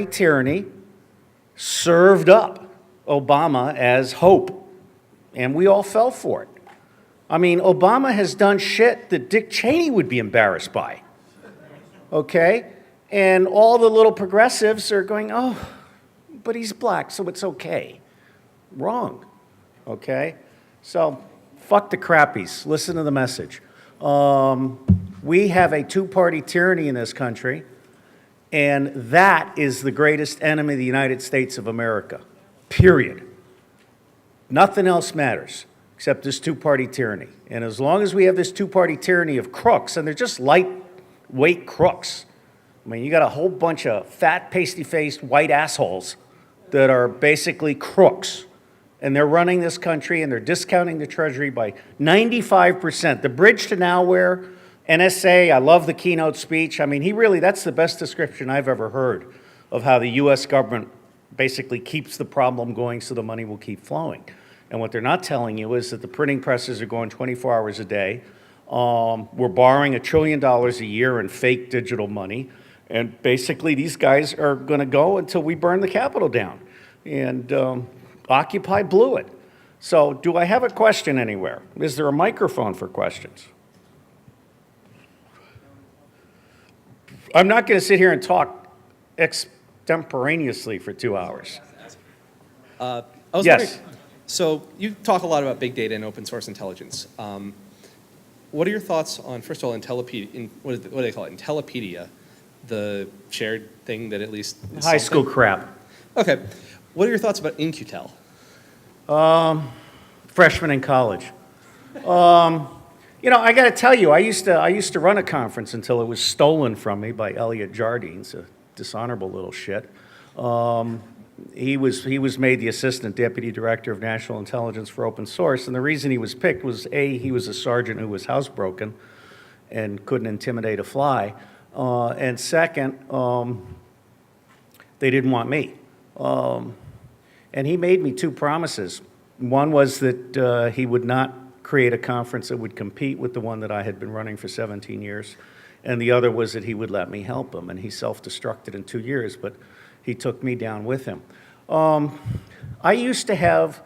tyranny served up Obama as hope, and we all fell for it. I mean, Obama has done shit that Dick Cheney would be embarrassed by, okay? And all the little progressives are going, oh, but he's black, so it's okay. Wrong, okay? So, fuck the crappies. Listen to the message. We have a two-party tyranny in this country, and that is the greatest enemy of the United States of America, period. Nothing else matters except this two-party tyranny. And as long as we have this two-party tyranny of crooks, and they're just lightweight crooks. I mean, you got a whole bunch of fat, pasty-faced white assholes that are basically crooks. And they're running this country, and they're discounting the Treasury by 95%. The bridge to nowhere, NSA, I love the keynote speech. I mean, that's the best description I've ever heard of how the US government basically keeps the problem going so the money will keep flowing. And what they're not telling you is that the printing presses are going 24 hours a day. We're borrowing $1 trillion a year in fake digital money. And basically, these guys are going to go until we burn the Capitol down. And Occupy blew it. So do I have a question anywhere? Is there a microphone for questions? I'm not going to sit here and talk extemporaneously for 2 hours. I was Yes. wondering, so you talk a lot about big data and open source intelligence. What are your thoughts on, first of all, what do they call it? Intellipedia, the shared thing that at least is High something? school crap. Okay. What are your thoughts about In-Q-Tel? Freshman in college. You know, I got to tell you, I used to run a conference until it was stolen from me by Elliot Jardines, a dishonorable little shit. He was made the assistant deputy director of national intelligence for open source, and the reason he was picked was he was a sergeant who was housebroken and couldn't intimidate a fly, and second, they didn't want me. And he made me two promises. One was that he would not create a conference that would compete with the one that I had been running for 17 years. And the other was that he would let me help him. And he self-destructed in 2 years, but he took me down with him. I used to have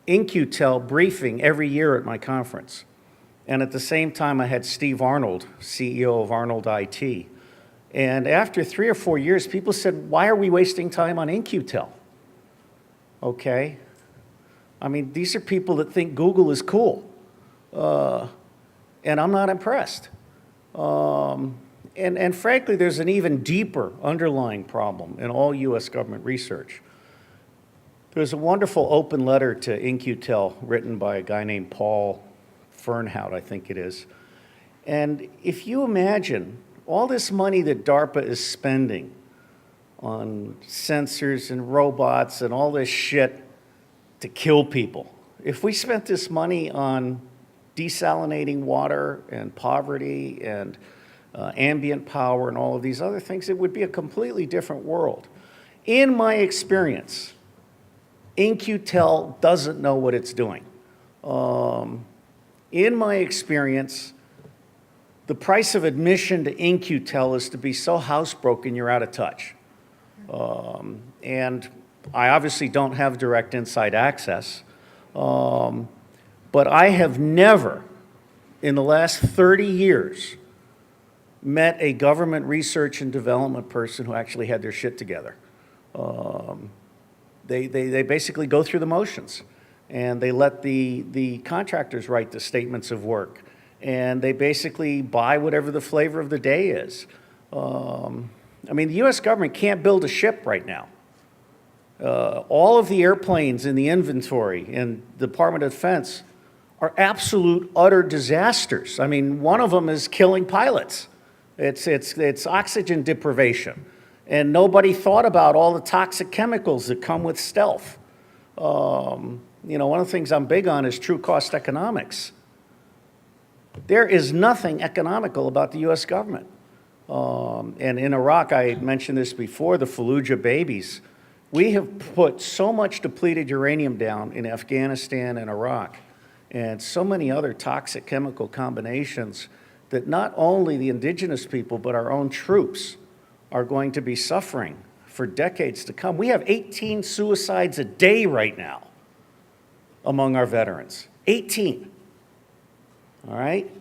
In-Q-Tel briefing every year at my conference. And at the same time, I had Steve Arnold, CEO of Arnold IT. And after 3 or 4 years, people said, why are we wasting time on In-Q-Tel? Okay. I mean, these are people that think Google is cool. And I'm not impressed. And frankly, there's an even deeper underlying problem in all US government research. There's a wonderful open letter to In-Q-Tel written by a guy named Paul Fernhout, I think it is. And if you imagine all this money that DARPA is spending on sensors and robots and all this shit to kill people, if we spent this money on desalinating water and poverty and ambient power and all of these other things, it would be a completely different world. In my experience, In-Q-Tel doesn't know what it's doing. In my experience, the price of admission to In-Q-Tel is to be so housebroken you're out of touch. And I obviously don't have direct inside access, but I have never, in the last 30 years, met a government research and development person who actually had their shit together. They basically go through the motions, and they let the contractors write the statements of work, and they basically buy whatever the flavor of the day is. I mean, the US government can't build a ship right now. All of the airplanes in the inventory in the Department of Defense are absolute, utter disasters. I mean, one of them is killing pilots. It's oxygen deprivation. And nobody thought about all the toxic chemicals that come with stealth. You know, one of the things I'm big on is true cost economics. There is nothing economical about the US government. And in Iraq, I mentioned this before, the Fallujah babies. We have put so much depleted uranium down in Afghanistan and Iraq, and so many other toxic chemical combinations, that not only the indigenous people, but our own troops are going to be suffering for decades to come. We have 18 suicides a day right now among our veterans. 18. All right?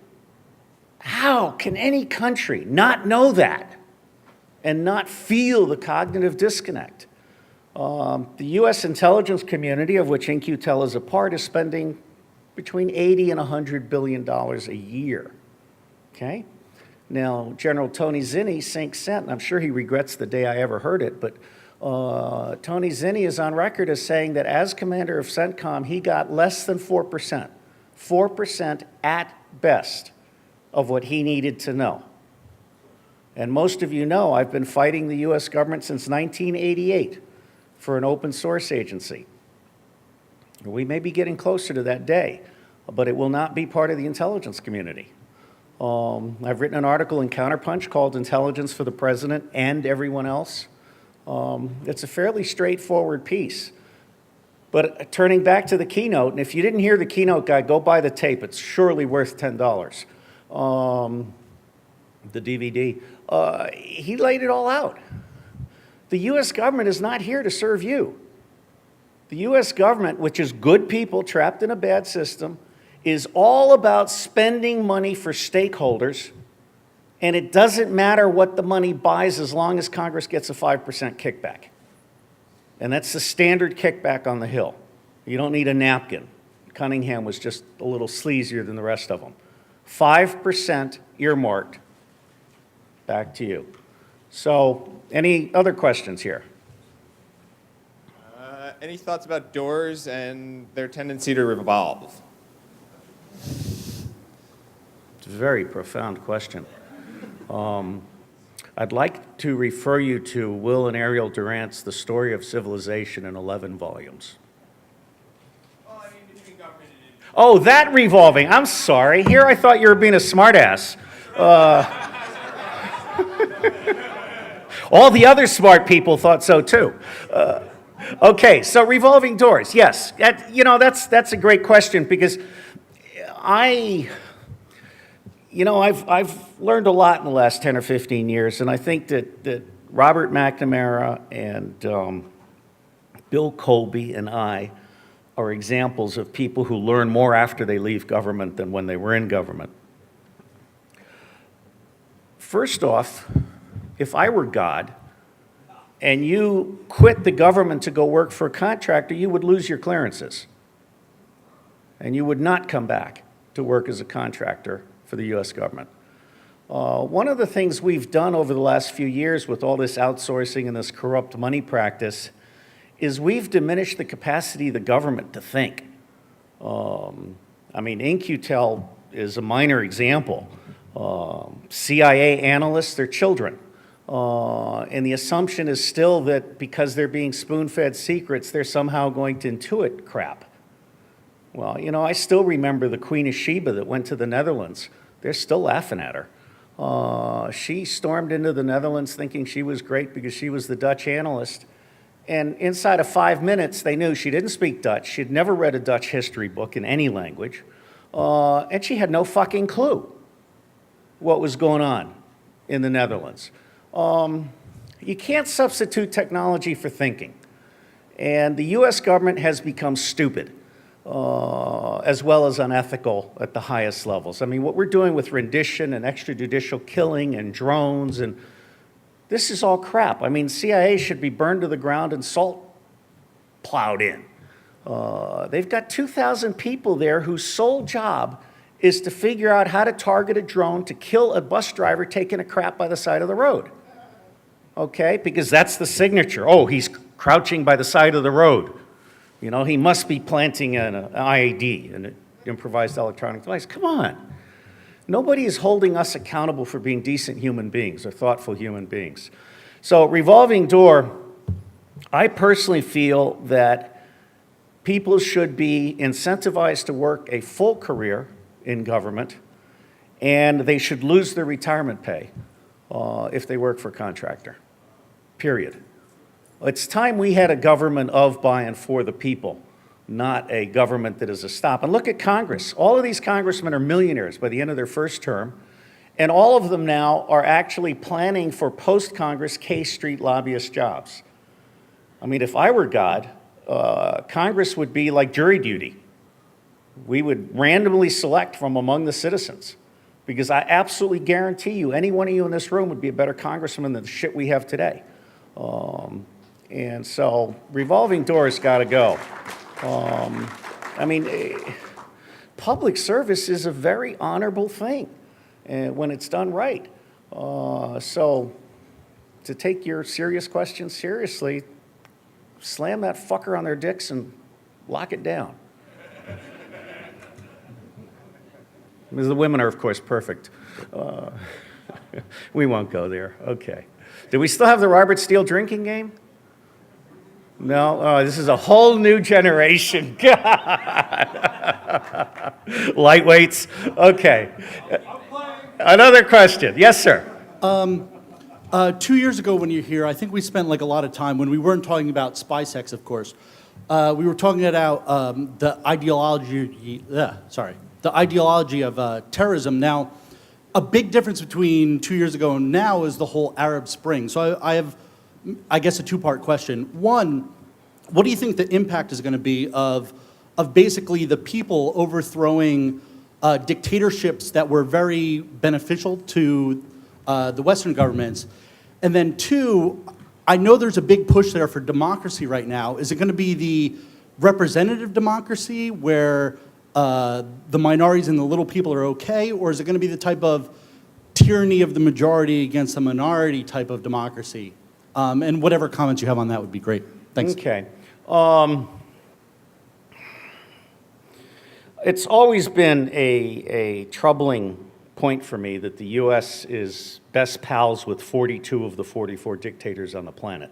How can any country not know that and not feel the cognitive disconnect? The U.S. intelligence community, of which In-Q-Tel is a part, is spending between $80 and $100 billion a year. Okay? Now, General Tony Zinni sinks scent, and I'm sure he regrets the day I ever heard it, but Tony Zinni is on record as saying that as commander of CENTCOM, he got less than 4%, 4% at best of what he needed to know. And most of you know I've been fighting the U.S. government since 1988 for an open source agency. We may be getting closer to that day, but it will not be part of the intelligence community. I've written an article in Counterpunch called Intelligence for the President and Everyone Else. It's a fairly straightforward piece. But turning back to the keynote, and if you didn't hear the keynote guy, go buy the tape. It's surely worth $10. The DVD. He laid it all out. The U.S. government is not here to serve you. The U.S. government, which is good people trapped in a bad system, is all about spending money for stakeholders, and it doesn't matter what the money buys as long as Congress gets a 5% kickback. And that's the standard kickback on the Hill. You don't need a napkin. Cunningham was just a little sleazier than the rest of them. 5% earmarked. Back to you. So, any other questions here? Any thoughts about doors and their tendency to revolve? It's a very profound question. I'd like to refer you to Will and Ariel Durant's The Story of Civilization in 11 volumes. Well, I mean, between government and... Oh, that revolving. I'm sorry. Here I thought you were being a smartass. All the other smart people thought so too. Okay, so revolving doors. Yes, that's a great question because I've learned a lot in the last 10 or 15 years, and I think that Robert McNamara and Bill Colby and I are examples of people who learn more after they leave government than when they were in government. First off, if I were God and you quit the government to go work for a contractor, you would lose your clearances. And you would not come back to work as a contractor for the U.S. government. One of the things we've done over the last few years with all this outsourcing and this corrupt money practice is we've diminished the capacity of the government to think. In-Q-Tel is a minor example. CIA analysts, they're children. And the assumption is still that because they're being spoon-fed secrets, they're somehow going to intuit crap. Well, I still remember the Queen of Sheba that went to the Netherlands. They're still laughing at her. She stormed into the Netherlands thinking she was great because she was the Dutch analyst. And inside of 5 minutes, they knew she didn't speak Dutch. She'd never read a Dutch history book in any language. And she had no fucking clue what was going on in the Netherlands. You can't substitute technology for thinking. And the U.S. government has become stupid, as well as unethical at the highest levels. I mean, what we're doing with rendition and extrajudicial killing and drones, and this is all crap. I mean, CIA should be burned to the ground and salt plowed in. They've got 2,000 people there whose sole job is to figure out how to target a drone to kill a bus driver taking a crap by the side of the road. Okay, because that's the signature. Oh, he's crouching by the side of the road. He must be planting an IED, an improvised electronic device. Come on. Nobody is holding us accountable for being decent human beings or thoughtful human beings. So revolving door, I personally feel that people should be incentivized to work a full career in government, and they should lose their retirement pay if they work for a contractor, period. It's time we had a government of, by, and for the people, not a government that is a stop. And look at Congress. All of these congressmen are millionaires by the end of their first term, And all of them now are actually planning for post-Congress K Street lobbyist jobs. I mean, if I were God, Congress would be like jury duty. We would randomly select from among the citizens, because I absolutely guarantee you, any one of you in this room would be a better congressman than the shit we have today. And so revolving doors got to go. I mean, public service is a very honorable thing when it's done right. So to take your serious questions seriously, slam that fucker on their dicks and lock it down. The women are, of course, perfect. We won't go there. Okay. Do we still have the Robert Steele drinking game? No? Oh, this is a whole new generation. God. Lightweights. Okay. Another question. Yes, sir. 2 years ago when you were here, I think we spent like a lot of time, when we weren't talking about spy sex, of course, we were talking about the ideology of terrorism. Now, a big difference between 2 years ago and now is the whole Arab Spring. So I have, I guess, a two-part question. One, what do you think the impact is going to be of basically the people overthrowing dictatorships that were very beneficial to the Western governments? And then two, I know there's a big push there for democracy right now. Is it going to be the representative democracy where the minorities and the little people are okay, or is it going to be the type of tyranny of the majority against the minority type of democracy? And whatever comments you have on that would be great. Thanks. Okay. It's always been a troubling point for me that the U.S. is best pals with 42 of the 44 dictators on the planet.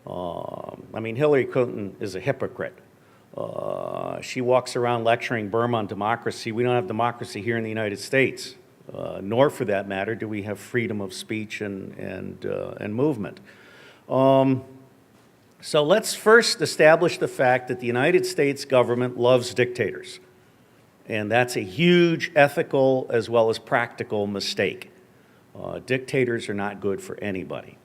I mean, Hillary Clinton is a hypocrite. She walks around lecturing Burma on democracy. We don't have democracy here in the United States, nor for that matter do we have freedom of speech and movement. So let's first establish the fact that the United States government loves dictators. And that's a huge ethical as well as practical mistake. Dictators are not good for anybody.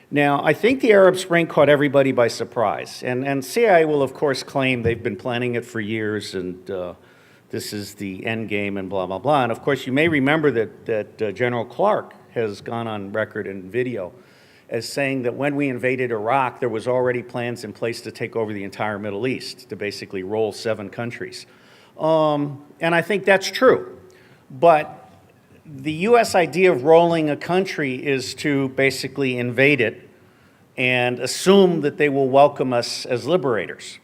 Now, I think the Arab Spring caught everybody by surprise. And CIA will, of course, claim they've been planning it for years and this is the end game and blah, blah, blah. And of course, you may remember that General Clark has gone on record in video as saying that when we invaded Iraq, there was already plans in place to take over the entire Middle East, to basically roll 7 countries. And I think that's true. But the U.S. idea of rolling a country is to basically invade it and assume that they will welcome us as liberators.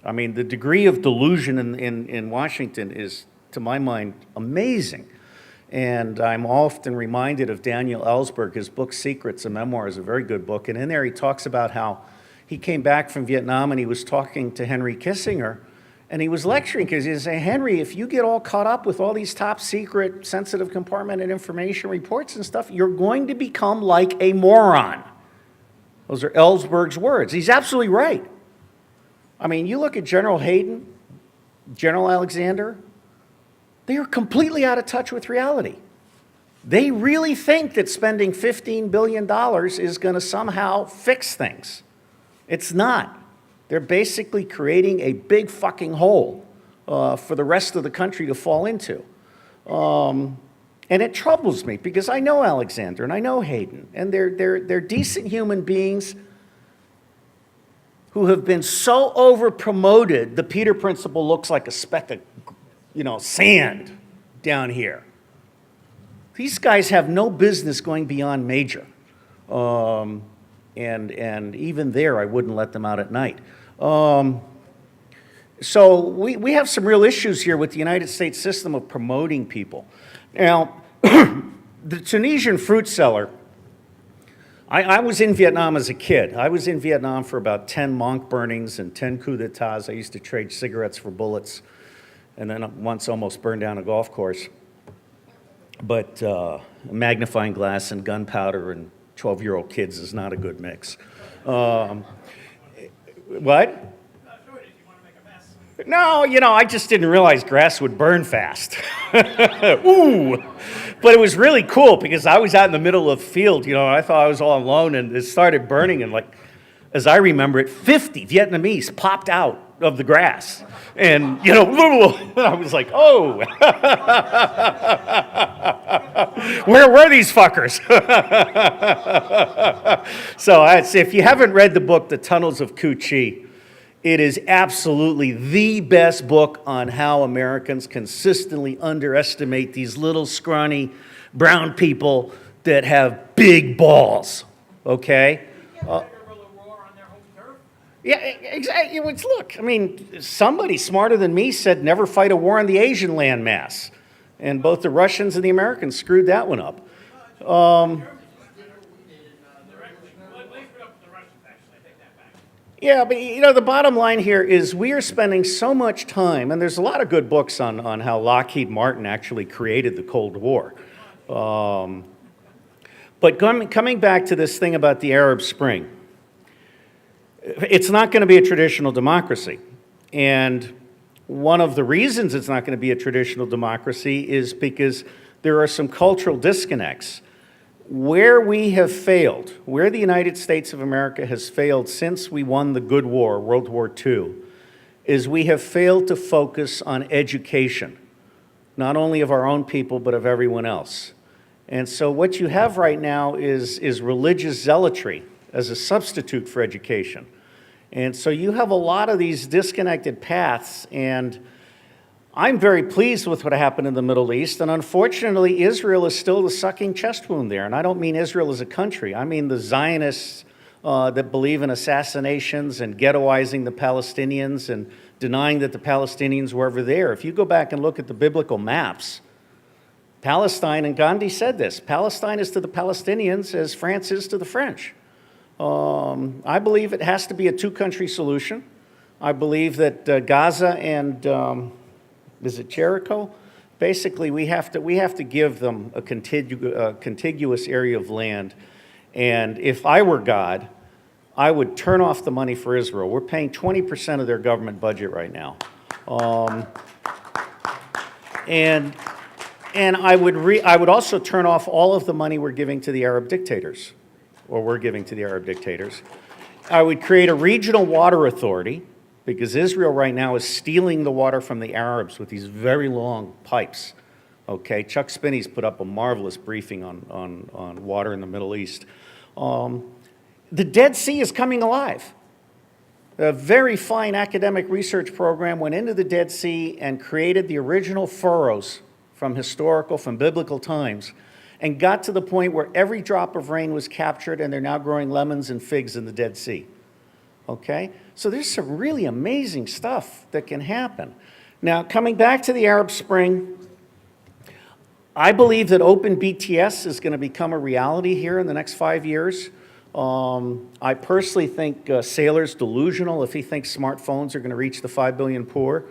I mean, the degree of delusion in Washington is, to my mind, amazing. And I'm often reminded of Daniel Ellsberg. His book, Secrets, a memoir, is a very good book. And in there he talks about how he came back from Vietnam and he was talking to Henry Kissinger. And he was lecturing because he was saying, Henry, if you get all caught up with all these top secret, sensitive compartmented information reports and stuff, you're going to become like a moron. Those are Ellsberg's words. He's absolutely right. I mean, you look at General Hayden, General Alexander, they are completely out of touch with reality. They really think that spending $15 billion is going to somehow fix things. It's not. They're basically creating a big fucking hole for the rest of the country to fall into. And it troubles me because I know Alexander and I know Hayden, and they're decent human beings who have been so over-promoted, the Peter Principle looks like a speck of, sand down here. These guys have no business going beyond major. And even there, I wouldn't let them out at night. So we have some real issues here with the United States system of promoting people. Now, the Tunisian fruit seller, I was in Vietnam as a kid. I was in Vietnam for about 10 monk burnings and 10 coups d'etats. I used to trade cigarettes for bullets, and then once almost burned down a golf course. But a magnifying glass and gunpowder and 12-year-old kids is not a good mix. What? No, I just didn't realize grass would burn fast. Ooh. But it was really cool because I was out in the middle of the field, I thought I was all alone, and it started burning, and as I remember it, 50 Vietnamese popped out of the grass. And, I was like, oh. Where were these fuckers? So if you haven't read the book, The Tunnels of Ku Chi, it is absolutely the best book on how Americans consistently underestimate these little scrawny brown people that have big balls, okay? Yeah, exactly. Look, somebody smarter than me said never fight a war on the Asian landmass. And both the Russians and the Americans screwed that one up. Yeah, but the bottom line here is we are spending so much time, and there's a lot of good books on how Lockheed Martin actually created the Cold War. But coming back to this thing about the Arab Spring, it's not going to be a traditional democracy. And one of the reasons it's not going to be a traditional democracy is because there are some cultural disconnects. Where we have failed, where the United States of America has failed since we won the good war, World War II, is we have failed to focus on education, not only of our own people, but of everyone else. And so what you have right now is religious zealotry as a substitute for education. And so you have a lot of these disconnected paths, and I'm very pleased with what happened in the Middle East, and unfortunately, Israel is still the sucking chest wound there. And I don't mean Israel as a country. I mean the Zionists that believe in assassinations and ghettoizing the Palestinians and denying that the Palestinians were ever there. If you go back and look at the biblical maps, Palestine, and Gandhi said this, Palestine is to the Palestinians as France is to the French. I believe it has to be a two-country solution. I believe that Gaza and is it Jericho? Basically, we have to give them a contiguous area of land. And if I were God, I would turn off the money for Israel. We're paying 20% of their government budget right now. And I would also turn off all of the money we're giving to the Arab dictators, or we're giving to the Arab dictators. I would create a regional water authority, because Israel right now is stealing the water from the Arabs with these very long pipes. Okay, Chuck Spinney's put up a marvelous briefing on water in the Middle East. The Dead Sea is coming alive. A very fine academic research program went into the Dead Sea and created the original furrows from biblical times, and got to the point where every drop of rain was captured, and they're now growing lemons and figs in the Dead Sea. Okay? So there's some really amazing stuff that can happen. Now, coming back to the Arab Spring, I believe that open BTS is going to become a reality here in the next 5 years. I personally think Saylor's delusional if he thinks smartphones are going to reach the 5 billion poor.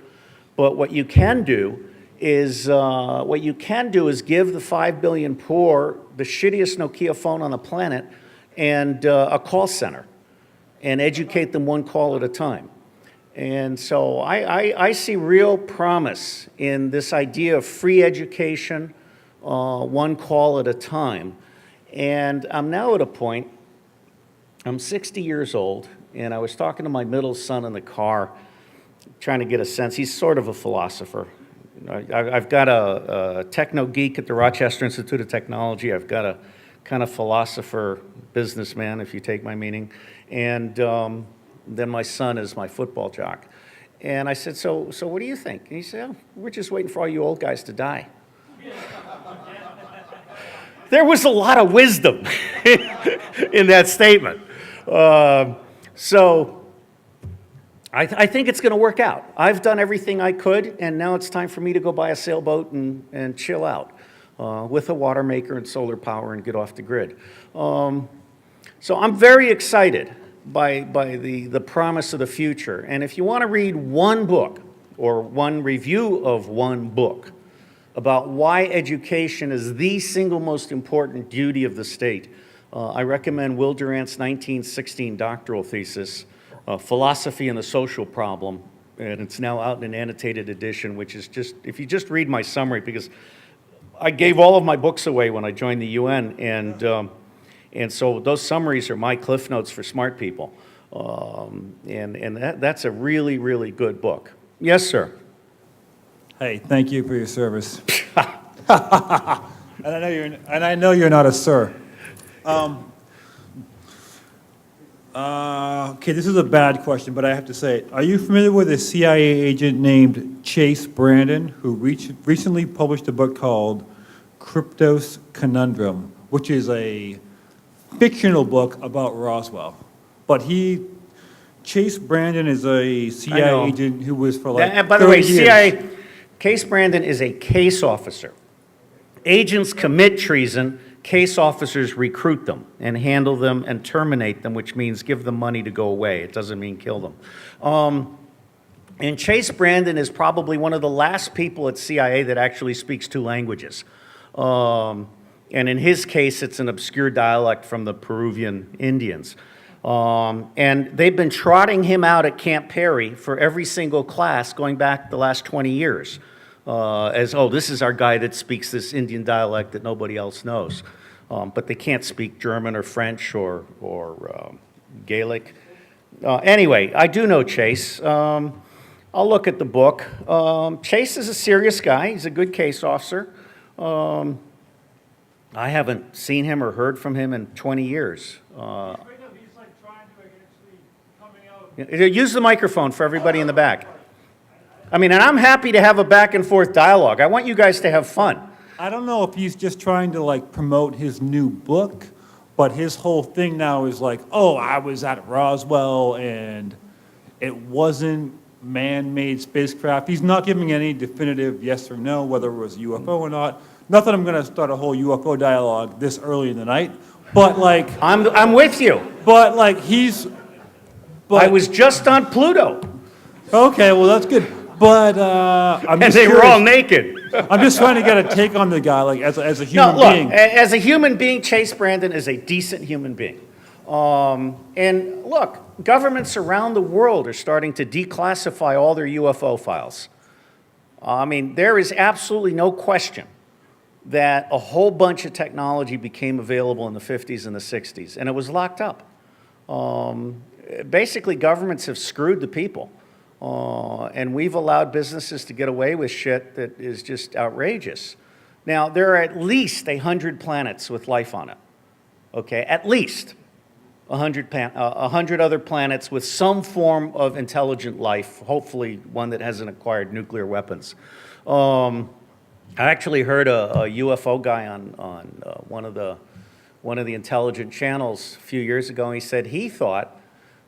But what you can do is give the 5 billion poor the shittiest Nokia phone on the planet and a call center, and educate them one call at a time. And so I see real promise in this idea of free education, one call at a time. And I'm now at a point, I'm 60 years old, and I was talking to my middle son in the car, trying to get a sense. He's sort of a philosopher. I've got a techno geek at the Rochester Institute of Technology. I've got a kind of philosopher businessman, if you take my meaning. And then my son is my football jock. And I said, so what do you think? And he said, we're just waiting for all you old guys to die. There was a lot of wisdom in that statement. So I think it's going to work out. I've done everything I could, and now it's time for me to go buy a sailboat and chill out with a water maker and solar power and get off the grid. So I'm very excited by the promise of the future. And if you want to read one book or one review of one book about why education is the single most important duty of the state, I recommend Will Durant's 1916 doctoral thesis, Philosophy and the Social Problem, and it's now out in an annotated edition, which is just, if you just read my summary, because I gave all of my books away when I joined the UN, and so those summaries are my cliff notes for smart people. That's a really, really good book. Yes, sir. Hey, thank you for your service. And I know you're not a sir. Okay, this is a bad question, but I have to say it. Are you familiar with a CIA agent named Chase Brandon, who recently published a book called Cryptos Conundrum, which is a fictional book about Roswell? But Chase Brandon is a CIA agent who was for like 30 years. By the way, CIA, Case Brandon is a case officer. Agents commit treason. Case officers recruit them and handle them and terminate them, which means give them money to go away. It doesn't mean kill them. And Chase Brandon is probably one of the last people at CIA that actually speaks 2 languages. And in his case, it's an obscure dialect from the Peruvian Indians. And they've been trotting him out at Camp Perry for every single class going back the last 20 years. This is our guy that speaks this Indian dialect that nobody else knows. But they can't speak German or French or Gaelic. Anyway, I do know Chase. I'll look at the book. Chase is a serious guy. He's a good case officer. I haven't seen him or heard from him in 20 years. Use the microphone for everybody in the back. I mean, and I'm happy to have a back and forth dialogue. I want you guys to have fun. I don't know if he's just trying to like promote his new book, but his whole thing now is like, oh, I was at Roswell and it wasn't man-made spacecraft. He's not giving any definitive yes or no, whether it was UFO or not. Not that I'm going to start a whole UFO dialogue this early in the night, but like... I'm with you. But like I was just on Pluto. Okay, well, that's good. But I'm just And they were all curious. naked. I'm just trying to get a take on the guy, like as a human being. As a human being, Chase Brandon is a decent human being. And look, governments around the world are starting to declassify all their UFO files. I mean, there is absolutely no question that a whole bunch of technology became available in the 50s and the 60s, and it was locked up. Basically, governments have screwed the people. And we've allowed businesses to get away with shit that is just outrageous. Now, there are at least 100 planets with life on it, okay? At least 100 other planets with some form of intelligent life, hopefully one that hasn't acquired nuclear weapons. I actually heard a UFO guy on one of the intelligent channels a few years ago, and he said he thought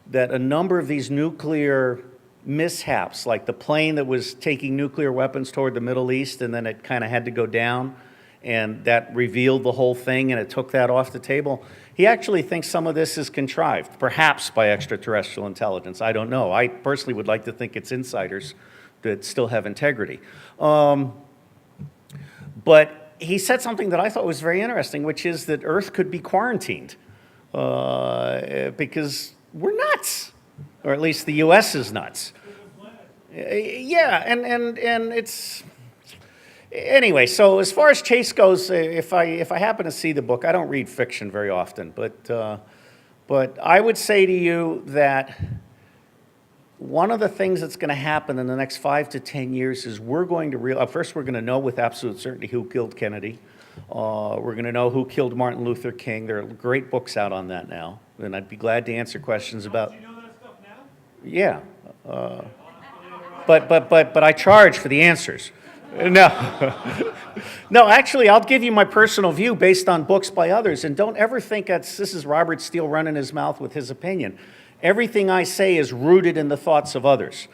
that a number of these nuclear mishaps, like the plane that was taking nuclear weapons toward the Middle East and then it kind of had to go down and that revealed the whole thing and it took that off the table. He actually thinks some of this is contrived, perhaps by extraterrestrial intelligence. I don't know. I personally would like to think it's insiders that still have integrity. But he said something that I thought was very interesting, which is that Earth could be quarantined because we're nuts. Or at least the U.S. is nuts. Yeah, and it's... Anyway, so as far as Chase goes, if I happen to see the book, I don't read fiction very often, but I would say to you that one of the things that's going to happen in the next 5 to 10 years is we're going to first we're going to know with absolute certainty who killed Kennedy. We're going to know who killed Martin Luther King. There are great books out on that now, and I'd be glad to answer questions about... Yeah, but I charge for the answers. No, no. Actually, I'll give you my personal view based on books by others, and don't ever think this is Robert Steele running his mouth with his opinion. Everything I say is rooted in the thoughts of others.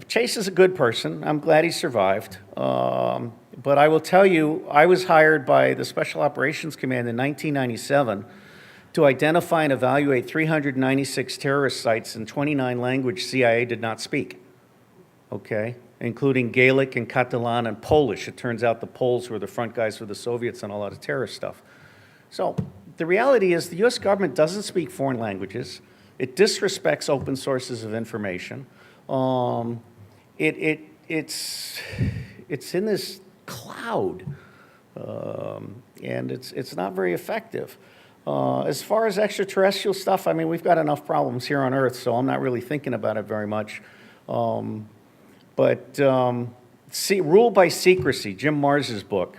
Chase is a good person. I'm glad he survived. But I will tell you, I was hired by the Special Operations Command in 1997. To identify and evaluate 396 terrorist sites in 29 languages CIA did not speak, okay, including Gaelic and Catalan and Polish. It turns out the Poles were the front guys for the Soviets on a lot of terrorist stuff. So the reality is the U.S. government doesn't speak foreign languages. It disrespects open sources of information. It's in this cloud, and it's not very effective. As far as extraterrestrial stuff, I mean, we've got enough problems here on Earth, so I'm not really thinking about it very much. Rule by Secrecy, Jim Mars's book.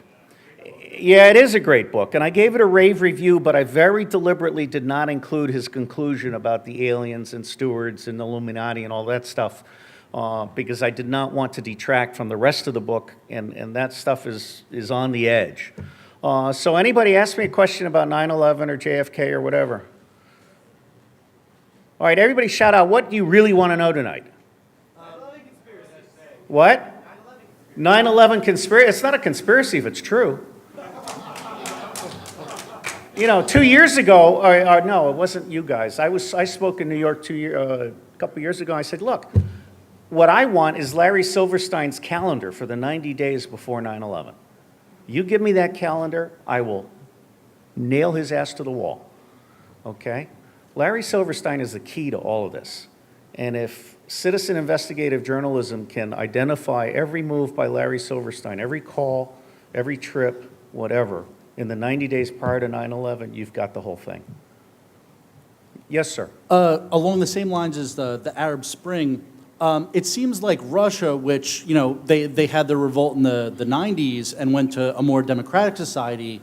Yeah, it is a great book, and I gave it a rave review, but I very deliberately did not include his conclusion about the aliens and stewards and the Illuminati and all that stuff, because I did not want to detract from the rest of the book, and that stuff is on the edge. So anybody ask me a question about 9/11 or JFK or whatever? All right, everybody shout out, what do you really want to know tonight? What? 9/11 conspiracy. It's not a conspiracy if it's true. You know, 2 years ago, no, it wasn't you guys. I spoke in New York a couple years ago. I said, look, what I want is Larry Silverstein's calendar for the 90 days before 9/11. You give me that calendar, I will nail his ass to the wall, okay? Larry Silverstein is the key to all of this. And if citizen investigative journalism can identify every move by Larry Silverstein, every call, every trip, whatever, in the 90 days prior to 9/11, you've got the whole thing. Yes, sir. Along the same lines as the Arab Spring, it seems like Russia, which, you know, they had their revolt in the 90s and went to a more democratic society,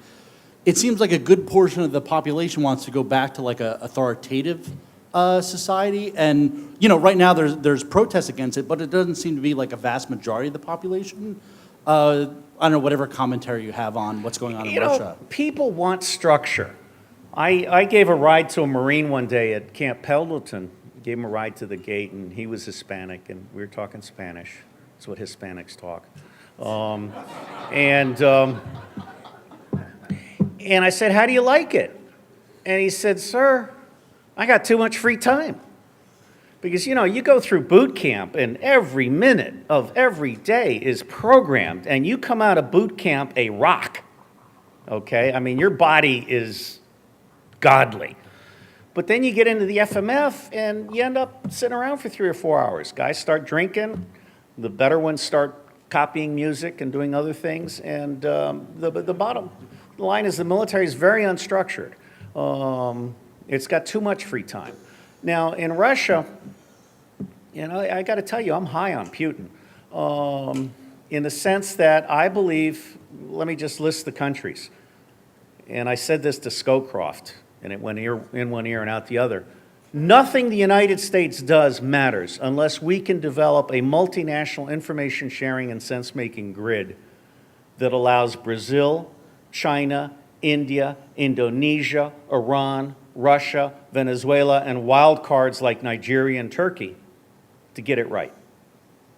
it seems like a good portion of the population wants to go back to like a authoritative society. And, you know, right now there's protests against it, but it doesn't seem to be like a vast majority of the population. I don't know, whatever commentary you have on what's going on in Russia. People want structure. I gave a ride to a Marine one day at Camp Pendleton. Gave him a ride to the gate, and he was Hispanic, and we were talking Spanish. That's what Hispanics talk. And I said, how do you like it? And he said, sir, I got too much free time. Because, you know, you go through boot camp, and every minute of every day is programmed, and you come out of boot camp a rock, okay? I mean, your body is godly. But then you get into the FMF, and you end up sitting around for 3 or 4 hours. Guys start drinking. The better ones start copying music and doing other things. And the bottom line is the military is very unstructured. It's got too much free time. Now, in Russia, you know, I got to tell you, I'm high on Putin. In the sense that I believe, let me just list the countries. And I said this to Scowcroft, and it went in one ear and out the other. Nothing the United States does matters unless we can develop a multinational information sharing and sense-making grid that allows Brazil, China, India, Indonesia, Iran, Russia, Venezuela, and wild cards like Nigeria and Turkey to get it right,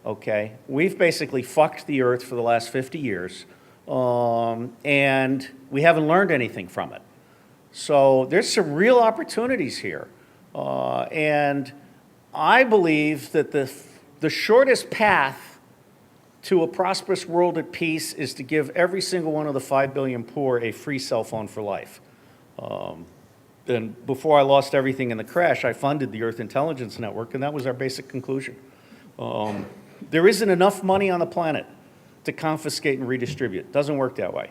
okay? We've basically fucked the earth for the last 50 years, and we haven't learned anything from it. So there's some real opportunities here. And I believe that the shortest path to a prosperous world at peace is to give every single one of the 5 billion poor a free cell phone for life. Then before I lost everything in the crash, I funded the Earth Intelligence Network, and that was our basic conclusion. There isn't enough money on the planet to confiscate and redistribute. It doesn't work that way.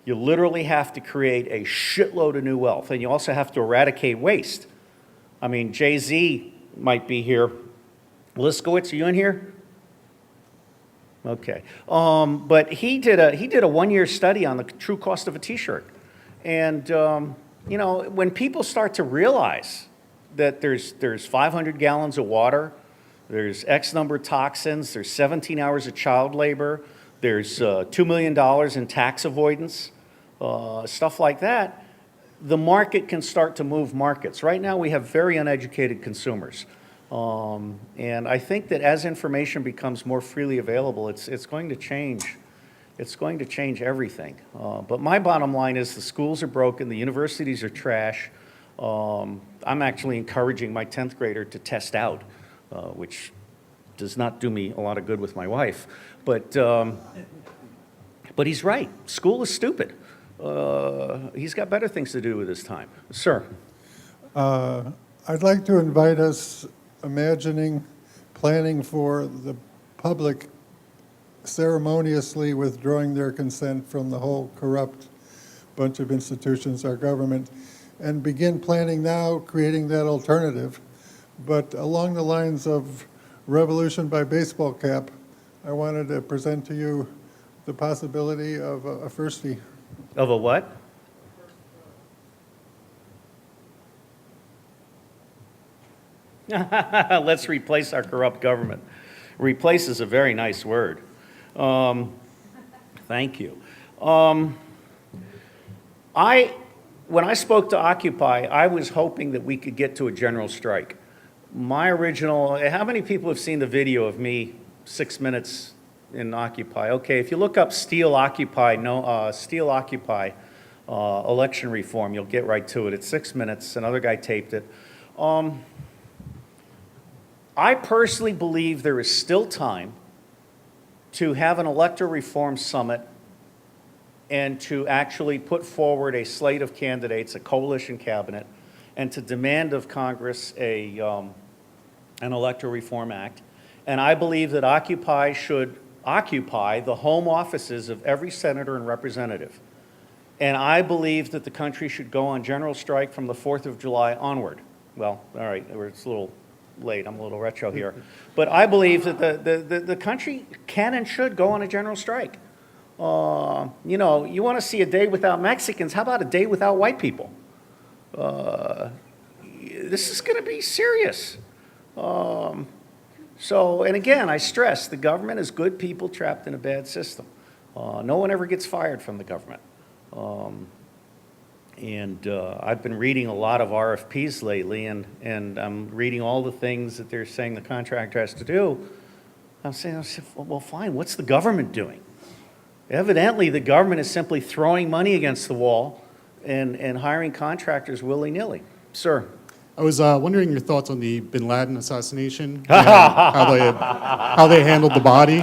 You literally have to create a shitload of new wealth, and you also have to eradicate waste. I mean, Jay-Z might be here. Liskowitz, are you in here? Okay. But he did a one-year study on the true cost of a T-shirt. And, you know, when people start to realize that there's 500 gallons of water, there's X number of toxins, there's 17 hours of child labor, there's $2 million in tax avoidance, stuff like that, the market can start to move markets. Right now we have very uneducated consumers. And I think that as information becomes more freely available, it's going to change. It's going to change everything. But my bottom line is the schools are broken, the universities are trash. I'm actually encouraging my 10th grader to test out, which does not do me a lot of good with my wife. But he's right. School is He's got better things to do with his time. Sir. I'd like to invite us imagining planning for the public ceremoniously withdrawing their consent from the whole corrupt bunch of institutions, our government, and begin planning now, creating that alternative. But along the lines of revolution by baseball cap, I wanted to present to you the possibility of a firstie. Of a what? Let's replace our corrupt government. Replace is a very nice word. Thank you. When I spoke to Occupy, I was hoping that we could get to a general strike. My original, how many people have seen the video of me 6 minutes in Occupy? Okay, if you look up Steel Occupy election reform, you'll get right to it. It's 6 minutes. Another guy taped it. I personally believe there is still time to have an electoral reform summit and to actually put forward a slate of candidates, a coalition cabinet, and to demand of Congress an electoral reform act. And I believe that Occupy should occupy the home offices of every senator and representative. And I believe that the country should go on general strike from the 4th of July onward. Well, all right, it's a little late, I'm a little retro here. But I believe that the country can and should go on a general strike. You know, you want to see a day without Mexicans, how about a day without white people? This is going to be serious. And again, I stress, the government is good people trapped in a bad system. No one ever gets fired from the government. I've been reading a lot of RFPs lately, and I'm reading all the things that they're saying the contractor has to do. I'm saying, well, fine, what's the government doing? Evidently, the government is simply throwing money against the wall and hiring contractors willy-nilly. Sir. I was wondering your thoughts on the bin Laden assassination, and how they handled the body.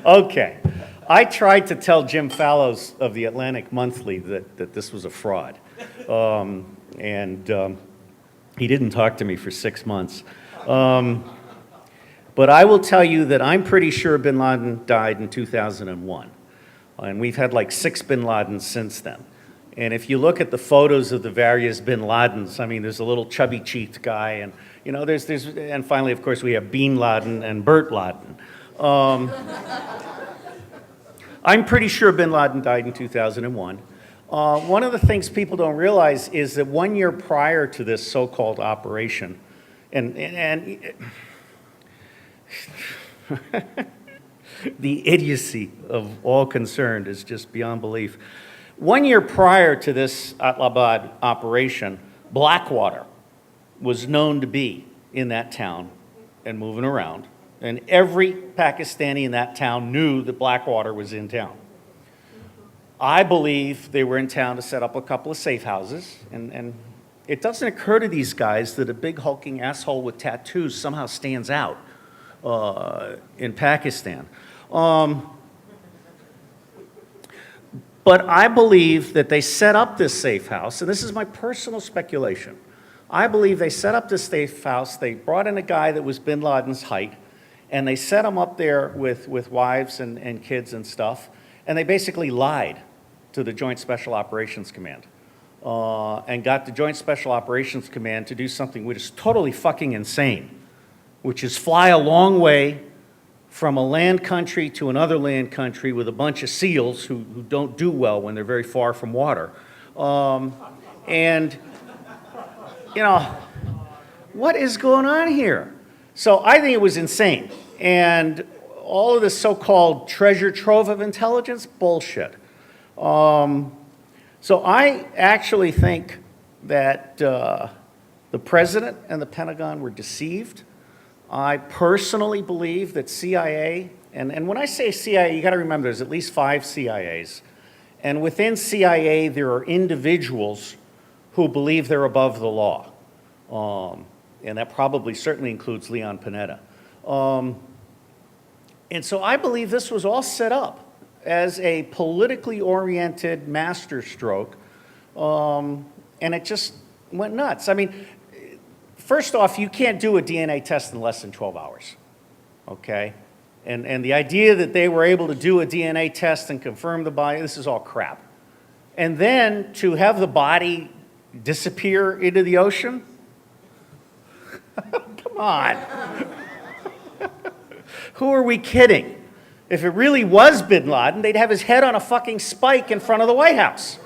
Okay. I tried to tell Jim Fallows of the Atlantic Monthly that this was a fraud. He didn't talk to me for 6 months. But I will tell you that I'm pretty sure bin Laden died in 2001. And we've had like 6 bin Ladens since then. And if you look at the photos of the various bin Ladens, I mean, there's a little chubby-cheeked guy, and you know, and finally, of course, we have Bean Laden and Bert Laden. I'm pretty sure bin Laden died in 2001. One of the things people don't realize is that 1 year prior to this so-called operation, and the idiocy of all concerned is just beyond belief. 1 year prior to this Atlabad operation, Blackwater was known to be in that town and moving around. And every Pakistani in that town knew that Blackwater was in town. I believe they were in town to set up a couple of safe houses. And it doesn't occur to these guys that a big hulking asshole with tattoos somehow stands out in Pakistan. But I believe that they set up this safe house, and this is my personal speculation. I believe they set up this safe house, they brought in a guy that was bin Laden's height, and they set him up there with wives and kids and stuff, and they basically lied to the Joint Special Operations Command and got the Joint Special Operations Command to do something which is totally fucking insane, which is fly a long way from a land country to another land country with a bunch of SEALs who don't do well when they're very far from water. And, you know, what is going on here? So I think it was insane. And all of this so-called treasure trove of intelligence, bullshit. So I actually think that the president and the Pentagon were deceived. I personally believe that CIA, and when I say CIA, you got to remember there's at least 5 CIAs. And within CIA, there are individuals who believe they're above the law. And that probably certainly includes Leon Panetta. And so I believe this was all set up as a politically oriented masterstroke, and it just went nuts. I mean, first off, you can't do a DNA test in less than 12 hours, okay? And the idea that they were able to do a DNA test and confirm the body, this is all crap. And then to have the body disappear into the ocean? Come on. Who are we kidding? If it really was bin Laden, they'd have his head on a fucking spike in front of the White House.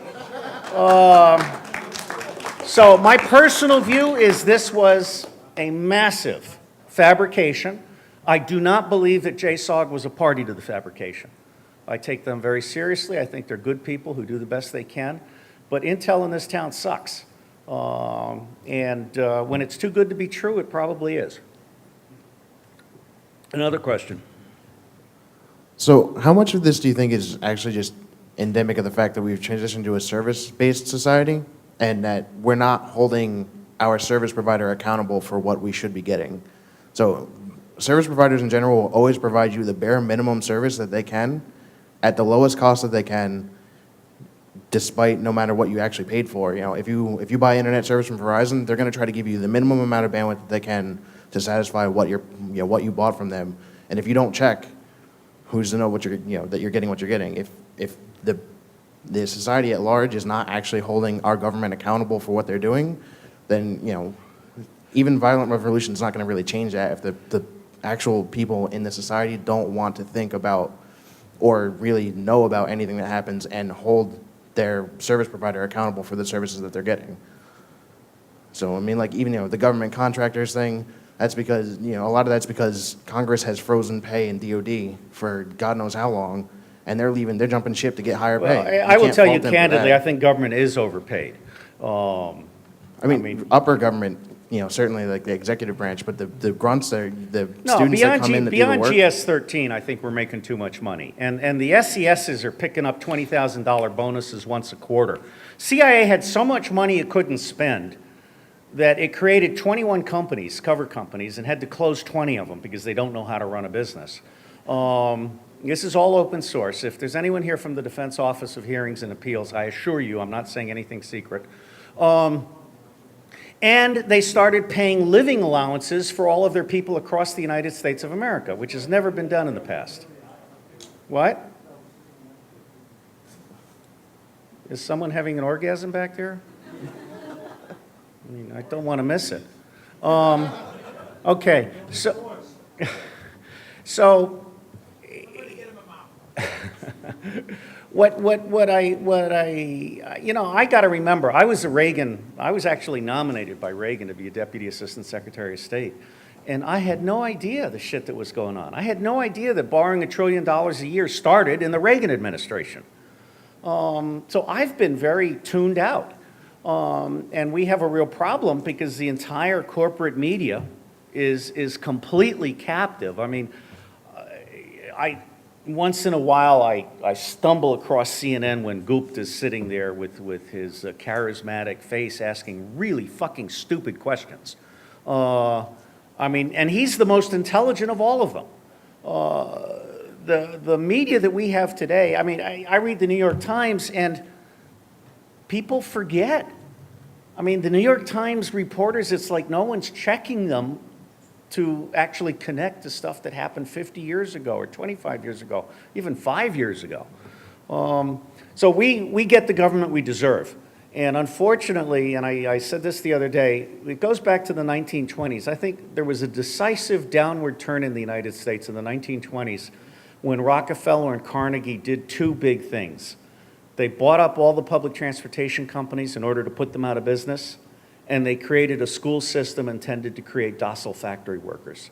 So my personal view is this was a massive fabrication. I do not believe that JSOG was a party to the fabrication. I take them very seriously. I think they're good people who do the best they can. But intel in this town sucks. When it's too good to be true, it probably is. Another question. So how much of this do you think is actually just endemic of the fact that we've transitioned to a service-based society and that we're not holding our service provider accountable for what we should be getting? So service providers in general will always provide you the bare minimum service that they can at the lowest cost that they can, despite no matter what you actually paid for. You know, if you buy internet service from Verizon, they're going to try to give you the minimum amount of bandwidth that they can to satisfy what what you bought from them. And if you don't check, who's to know what that you're getting what you're getting? If the society at large is not actually holding our government accountable for what they're doing, then even violent revolution is not going to really change that if the actual people in the society don't want to think about or really know about anything that happens and hold their service provider accountable for the services that they're getting. So I mean, like even the government contractors thing, that's because a lot of that's because Congress has frozen pay in DOD for God knows how long, and they're jumping ship to get higher pay. Well, I will tell you candidly, I think government is overpaid. I mean, upper government, certainly like the executive branch, but the grunts, the students that come in that do the beyond work. GS-13, I think we're making too much money. And the SESs are picking up $20,000 bonuses once a quarter. CIA had so much money it couldn't spend that it created 21 companies, cover companies, and had to close 20 of them because they don't know how to run a business. This is all open source. If there's anyone here from the Defense Office of Hearings and Appeals, I assure you I'm not saying anything secret. And they started paying living allowances for all of their people across the United States of America, which has never been done in the past. What? Is someone having an orgasm back there? I mean, I don't want to miss it. Okay, so I got to remember, I was actually nominated by Reagan to be a Deputy Assistant Secretary of State. And I had no idea the shit that was going on. I had no idea that borrowing $1 trillion a year started in the Reagan administration. So I've been very tuned out. And we have a real problem because the entire corporate media is completely captive. I mean, once in a while, I stumble across CNN when Gupta is sitting there with his charismatic face asking really fucking stupid questions. I mean, and he's the most intelligent of all of them. The media that we have today, I mean, I read the New York Times and people forget. I mean, the New York Times reporters, it's like no one's checking them to actually connect to stuff that happened 50 years ago or 25 years ago, even 5 years ago. So we get the government we deserve. And unfortunately, and I said this the other day, it goes back to the 1920s. I think there was a decisive downward turn in the United States in the 1920s when Rockefeller and Carnegie did two big things. They bought up all the public transportation companies in order to put them out of business, and they created a school system intended to create docile factory workers.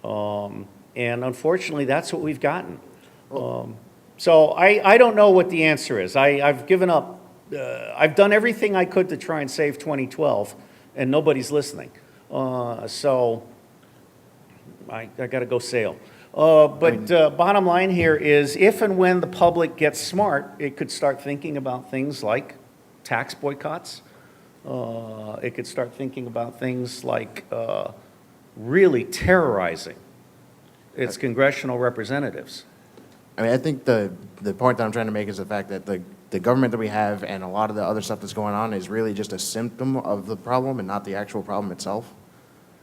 And unfortunately, that's what we've gotten. So I don't know what the answer is. I've given up. I've done everything I could to try and save 2012, and nobody's listening. So I got to go sail. Bottom line here is if and when the public gets smart, it could start thinking about things like tax boycotts. It could start thinking about things like really terrorizing its congressional representatives. I mean, I think the point that I'm trying to make is the fact that the government that we have and a lot of the other stuff that's going on is really just a symptom of the problem and not the actual problem itself.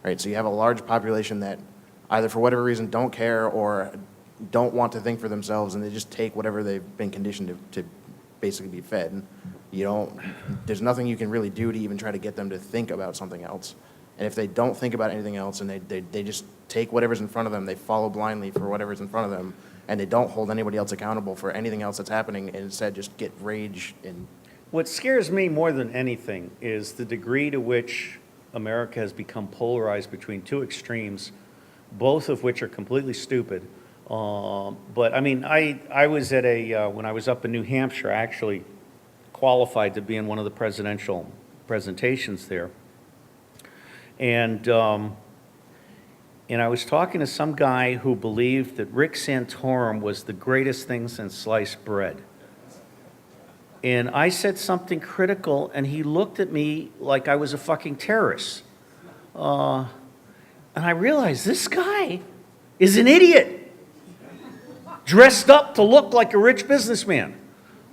right? So you have a large population that either for whatever reason don't care or don't want to think for themselves, and they just take whatever they've been conditioned to basically be fed. There's nothing you can really do to even try to get them to think about something else. And if they don't think about anything else and they just take whatever's in front of them, they follow blindly for whatever's in front of them, and they don't hold anybody else accountable for anything else that's happening, and instead just get rage and What scares me more than anything is the degree to which America has become polarized between two extremes, both of which are completely stupid. But I mean, I was at when I was up in New Hampshire, I actually qualified to be in one of the presidential presentations there. And I was talking to some guy who believed that Rick Santorum was the greatest thing since sliced bread. And I said something critical, and he looked at me like I was a fucking terrorist. And I realized this guy is an idiot, dressed up to look like a rich businessman.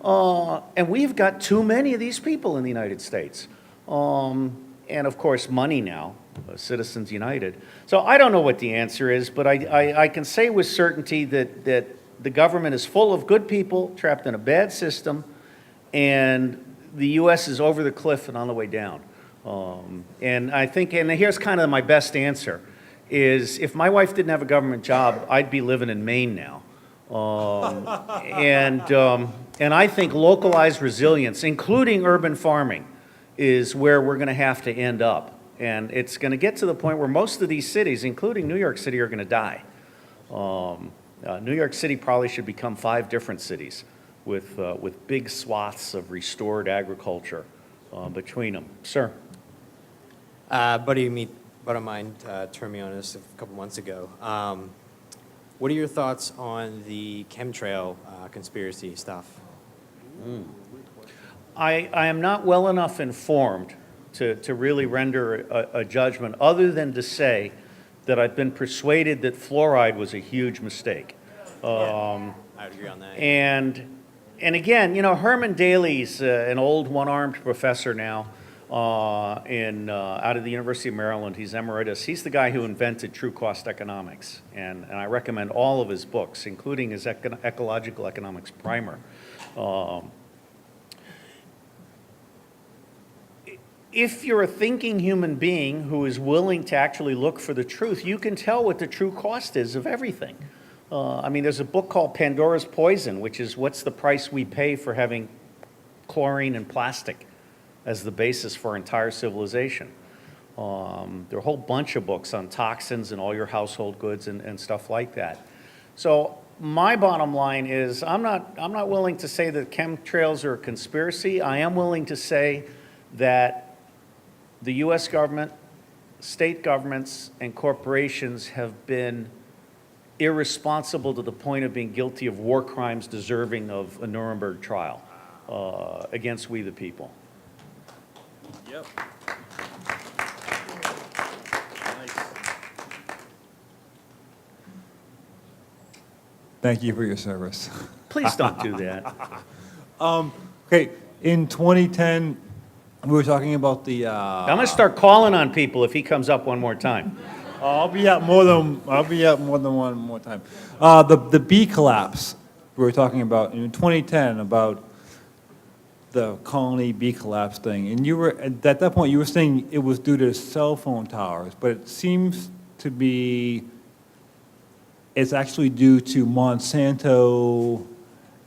And we've got too many of these people in the United States. And of course, money now, Citizens United. So I don't know what the answer is, but I can say with certainty that the government is full of good people trapped in a bad system, and the U.S. is over the cliff and on the way down. And I think, and here's kind of my best answer, is if my wife didn't have a government job, I'd be living in Maine now. And I think localized resilience, including urban farming, is where we're going to have to end up. And it's going to get to the point where most of these cities, including New York City, are going to die. New York City probably should become 5 different cities with big swaths of restored agriculture between them. Sir? Buddy of mine turned me on this a couple months ago. What are your thoughts on the chemtrail conspiracy stuff? I am not well enough informed to really render a judgment, other than to say that I've been persuaded that fluoride was a huge mistake. I would agree on that. And again, Herman Daly's an old one-armed professor now out of the University of Maryland. He's emeritus. He's the guy who invented true cost economics, and I recommend all of his books, including his Ecological Economics Primer. If you're a thinking human being who is willing to actually look for the truth, you can tell what the true cost is of everything. I mean, there's a book called Pandora's Poison, which is what's the price we pay for having chlorine and plastic as the basis for our entire civilization. There are a whole bunch of books on toxins and all your household goods and stuff like that. So my bottom line is I'm not willing to say that chemtrails are a conspiracy. I am willing to say that the U.S. government, state governments, and corporations have been irresponsible to the point of being guilty of war crimes deserving of a Nuremberg trial against we the people. Yep. Thank you for your service. Please don't do that. Okay, in 2010, we were talking about the. I'm going to start calling on people if he comes up one more time. I'll be out more than one more time. The bee collapse we were talking about in 2010 about the colony bee collapse thing, and you were at that point you were saying it was due to cell phone towers, but it seems to be it's actually due to Monsanto,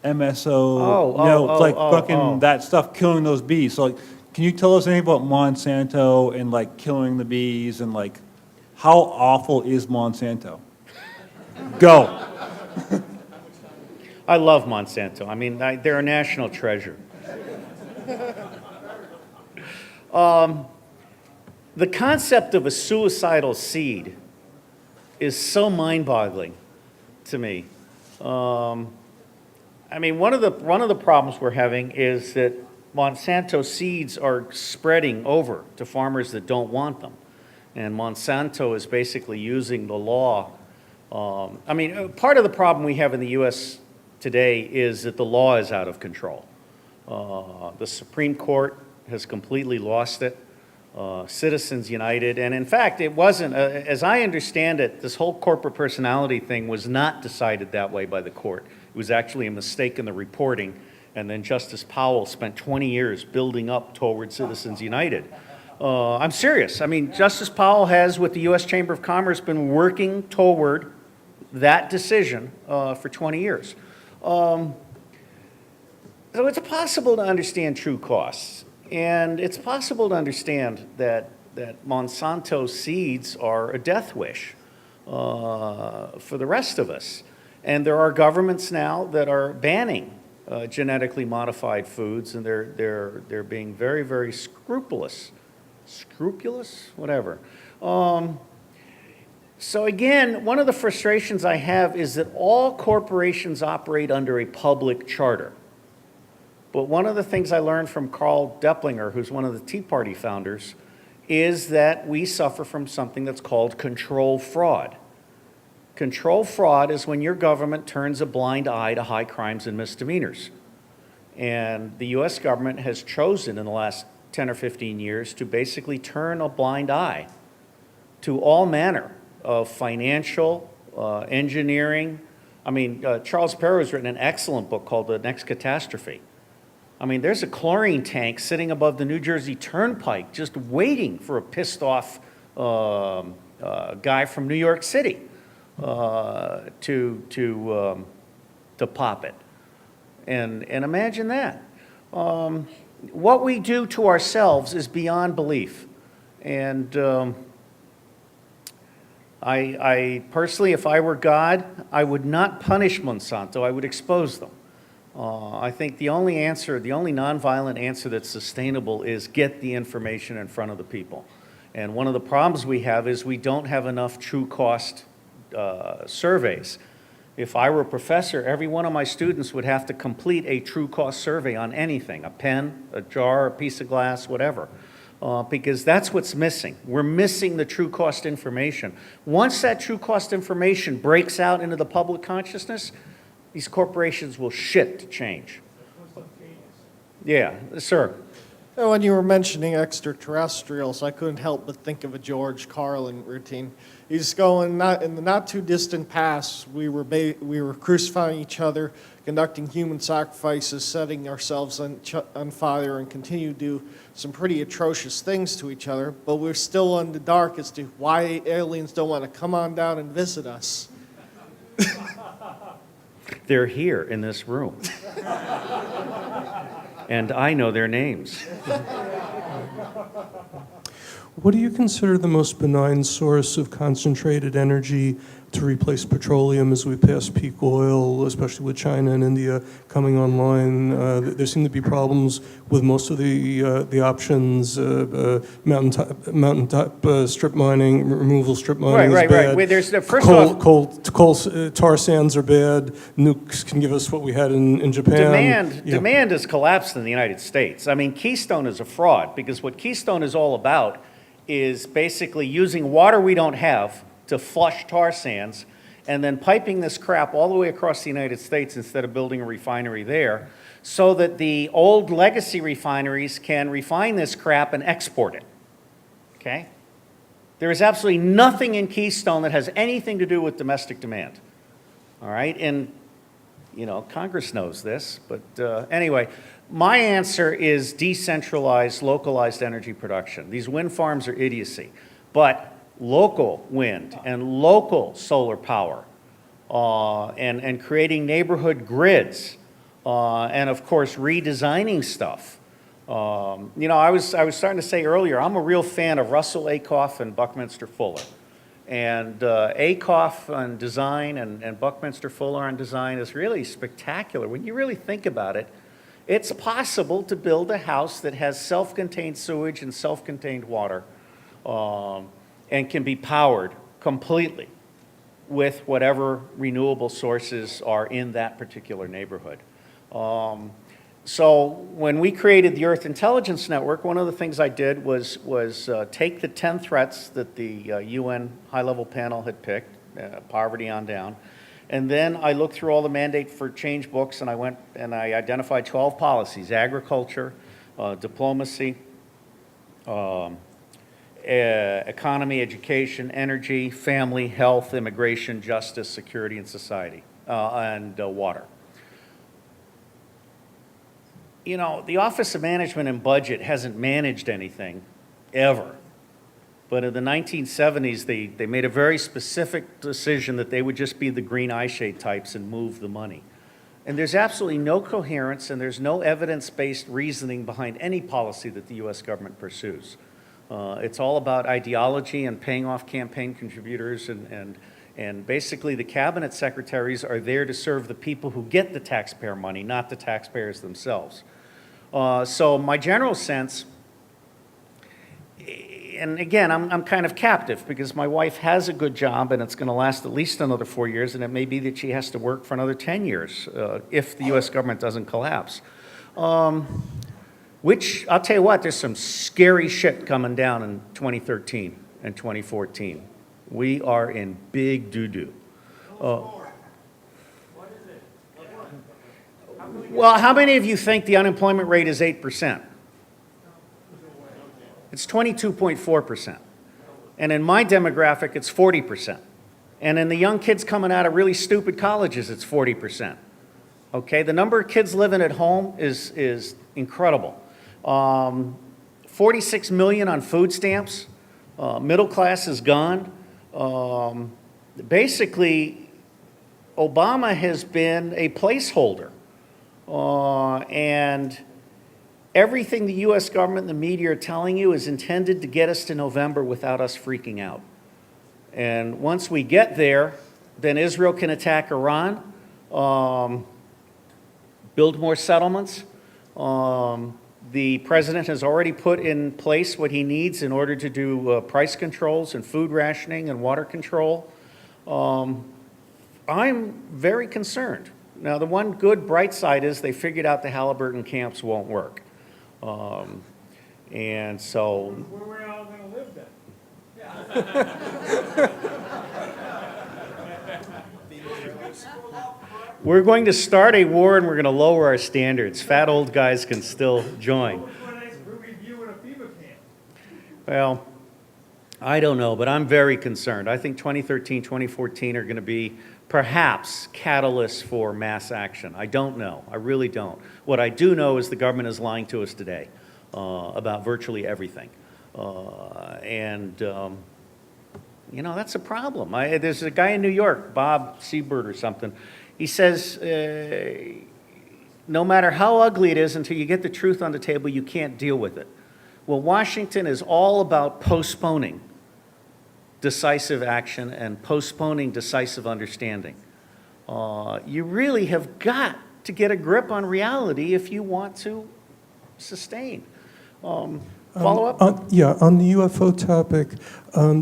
MSO, that stuff killing those bees. So, can you tell us anything about Monsanto and killing the bees and how awful is Monsanto? Go. I love Monsanto. I mean, they're a national treasure. The concept of a suicidal seed is so mind-boggling to me. I mean, one of the problems we're having is that Monsanto seeds are spreading over to farmers that don't want them. And Monsanto is basically using the law. I mean, part of the problem we have in the U.S. today is that the law is out of control. The Supreme Court has completely lost it. Citizens United. And in fact, it wasn't, as I understand it, this whole corporate personality thing was not decided that way by the court. It was actually a mistake in the reporting. And then Justice Powell spent 20 years building up toward Citizens United. I'm serious. I mean, Justice Powell has, with the U.S. Chamber of Commerce, been working toward that decision for 20 years. So it's possible to understand true costs. And it's possible to understand that Monsanto seeds are a death wish for the rest of us. And there are governments now that are banning genetically modified foods, and they're being very, very scrupulous. Scrupulous? Whatever. So again, one of the frustrations I have is that all corporations operate under a public charter. But one of the things I learned from Carl Deplinger, who's one of the Tea Party founders, is that we suffer from something that's called control fraud. Control fraud is when your government turns a blind eye to high crimes and misdemeanors. And the US government has chosen in the last 10 or 15 years to basically turn a blind eye to all manner of financial, engineering. I mean, Charles Perrow has written an excellent book called The Next Catastrophe. I mean, there's a chlorine tank sitting above the New Jersey Turnpike just waiting for a pissed off guy from New York City to pop it. And imagine that. What we do to ourselves is beyond belief. And I personally, if I were God, I would not punish Monsanto. I would expose them. I think the only answer, the only nonviolent answer that's sustainable is get the information in front of the people. And one of the problems we have is we don't have enough true cost surveys. If I were a professor, every one of my students would have to complete a true cost survey on anything, a pen, a jar, a piece of glass, whatever, because that's what's missing. We're missing the true cost information. Once that true cost information breaks out into the public consciousness, these corporations will shit to change. Yeah, sir. When you were mentioning extraterrestrials, I couldn't help but think of a George Carlin routine. He's going, in the not too distant past, we were crucifying each other, conducting human sacrifices, setting ourselves on fire, and continue to do some pretty atrocious things to each other. But we're still in the dark as to why aliens don't want to come on down and visit us. They're here in this room. And I know their names. What do you consider the most benign source of concentrated energy to replace petroleum as we pass peak oil, especially with China and India coming online? There seem to be problems with most of the options. Mountaintop strip mining, removal strip mining is bad. Right. There's the first coal, tar sands are bad. Nukes can give us what we had in Japan. Demand has collapsed in the United States. I mean, Keystone is a fraud because what Keystone is all about is basically using water we don't have to flush tar sands and then piping this crap all the way across the United States instead of building a refinery there so that the old legacy refineries can refine this crap and export it, okay? There is absolutely nothing in Keystone that has anything to do with domestic demand, all right? And, you know, Congress knows this, but anyway, my answer is decentralized, localized energy production. These wind farms are idiocy, but local wind and local solar power and creating neighborhood grids and of course redesigning stuff. You know, I was starting to say earlier, I'm a real fan of Russell Akoff and Buckminster Fuller. And Akoff on design and Buckminster Fuller on design is really spectacular. When you really think about it, it's possible to build a house that has self-contained sewage and self-contained water and can be powered completely with whatever renewable sources are in that particular neighborhood. So when we created the Earth Intelligence Network, one of the things I did was take the 10 threats that the UN high-level panel had picked, poverty on down, and then I looked through all the Mandate for Change books and I went and I identified 12 policies: agriculture, diplomacy, economy, education, energy, family, health, immigration, justice, security, and society, and water. You know, the Office of Management and Budget hasn't managed anything, ever. But in the 1970s, they made a very specific decision that they would just be the green eyeshade types and move the money. And there's absolutely no coherence, and there's no evidence-based reasoning behind any policy that the U.S. government pursues. It's all about ideology and paying off campaign contributors, and basically the cabinet secretaries are there to serve the people who get the taxpayer money, not the taxpayers themselves. So my general sense, and again, I'm kind of captive because my wife has a good job and it's going to last at least another 4 years, and it may be that she has to work for another 10 years if the U.S. government doesn't collapse. Which, I'll tell you what, there's some scary shit coming down in 2013 and 2014. We are in big doo-doo. Well, how many of you think the unemployment rate is 8%? It's 22.4%. And in my demographic, it's 40%. And in the young kids coming out of really stupid colleges, it's 40%. Okay, the number of kids living at home is incredible. 46 million on food stamps. Middle class is gone. Basically, Obama has been a placeholder. And everything the U.S. government and the media are telling you is intended to get us to November without us freaking out. And once we get there, then Israel can attack Iran, build more settlements. The president has already put in place what he needs in order to do price controls and food rationing and water control. I'm very concerned. Now, the one good bright side is they figured out the Halliburton camps won't work. And so... Where we're all going to live then? We're going to start a war and we're going to lower our standards. Fat old guys can still join. Well, I don't know, but I'm very concerned. I think 2013, 2014 are going to be perhaps catalysts for mass action. I don't know. I really don't. What I do know is the government is lying to us today about virtually everything. You know, that's a problem. There's a guy in New York, Bob Seabird or something. He says, no matter how ugly it is, until you get the truth on the table, you can't deal with it. Well, Washington is all about postponing decisive action and postponing decisive understanding. You really have got to get a grip on reality if you want to sustain. Follow up? Yeah, on the UFO topic,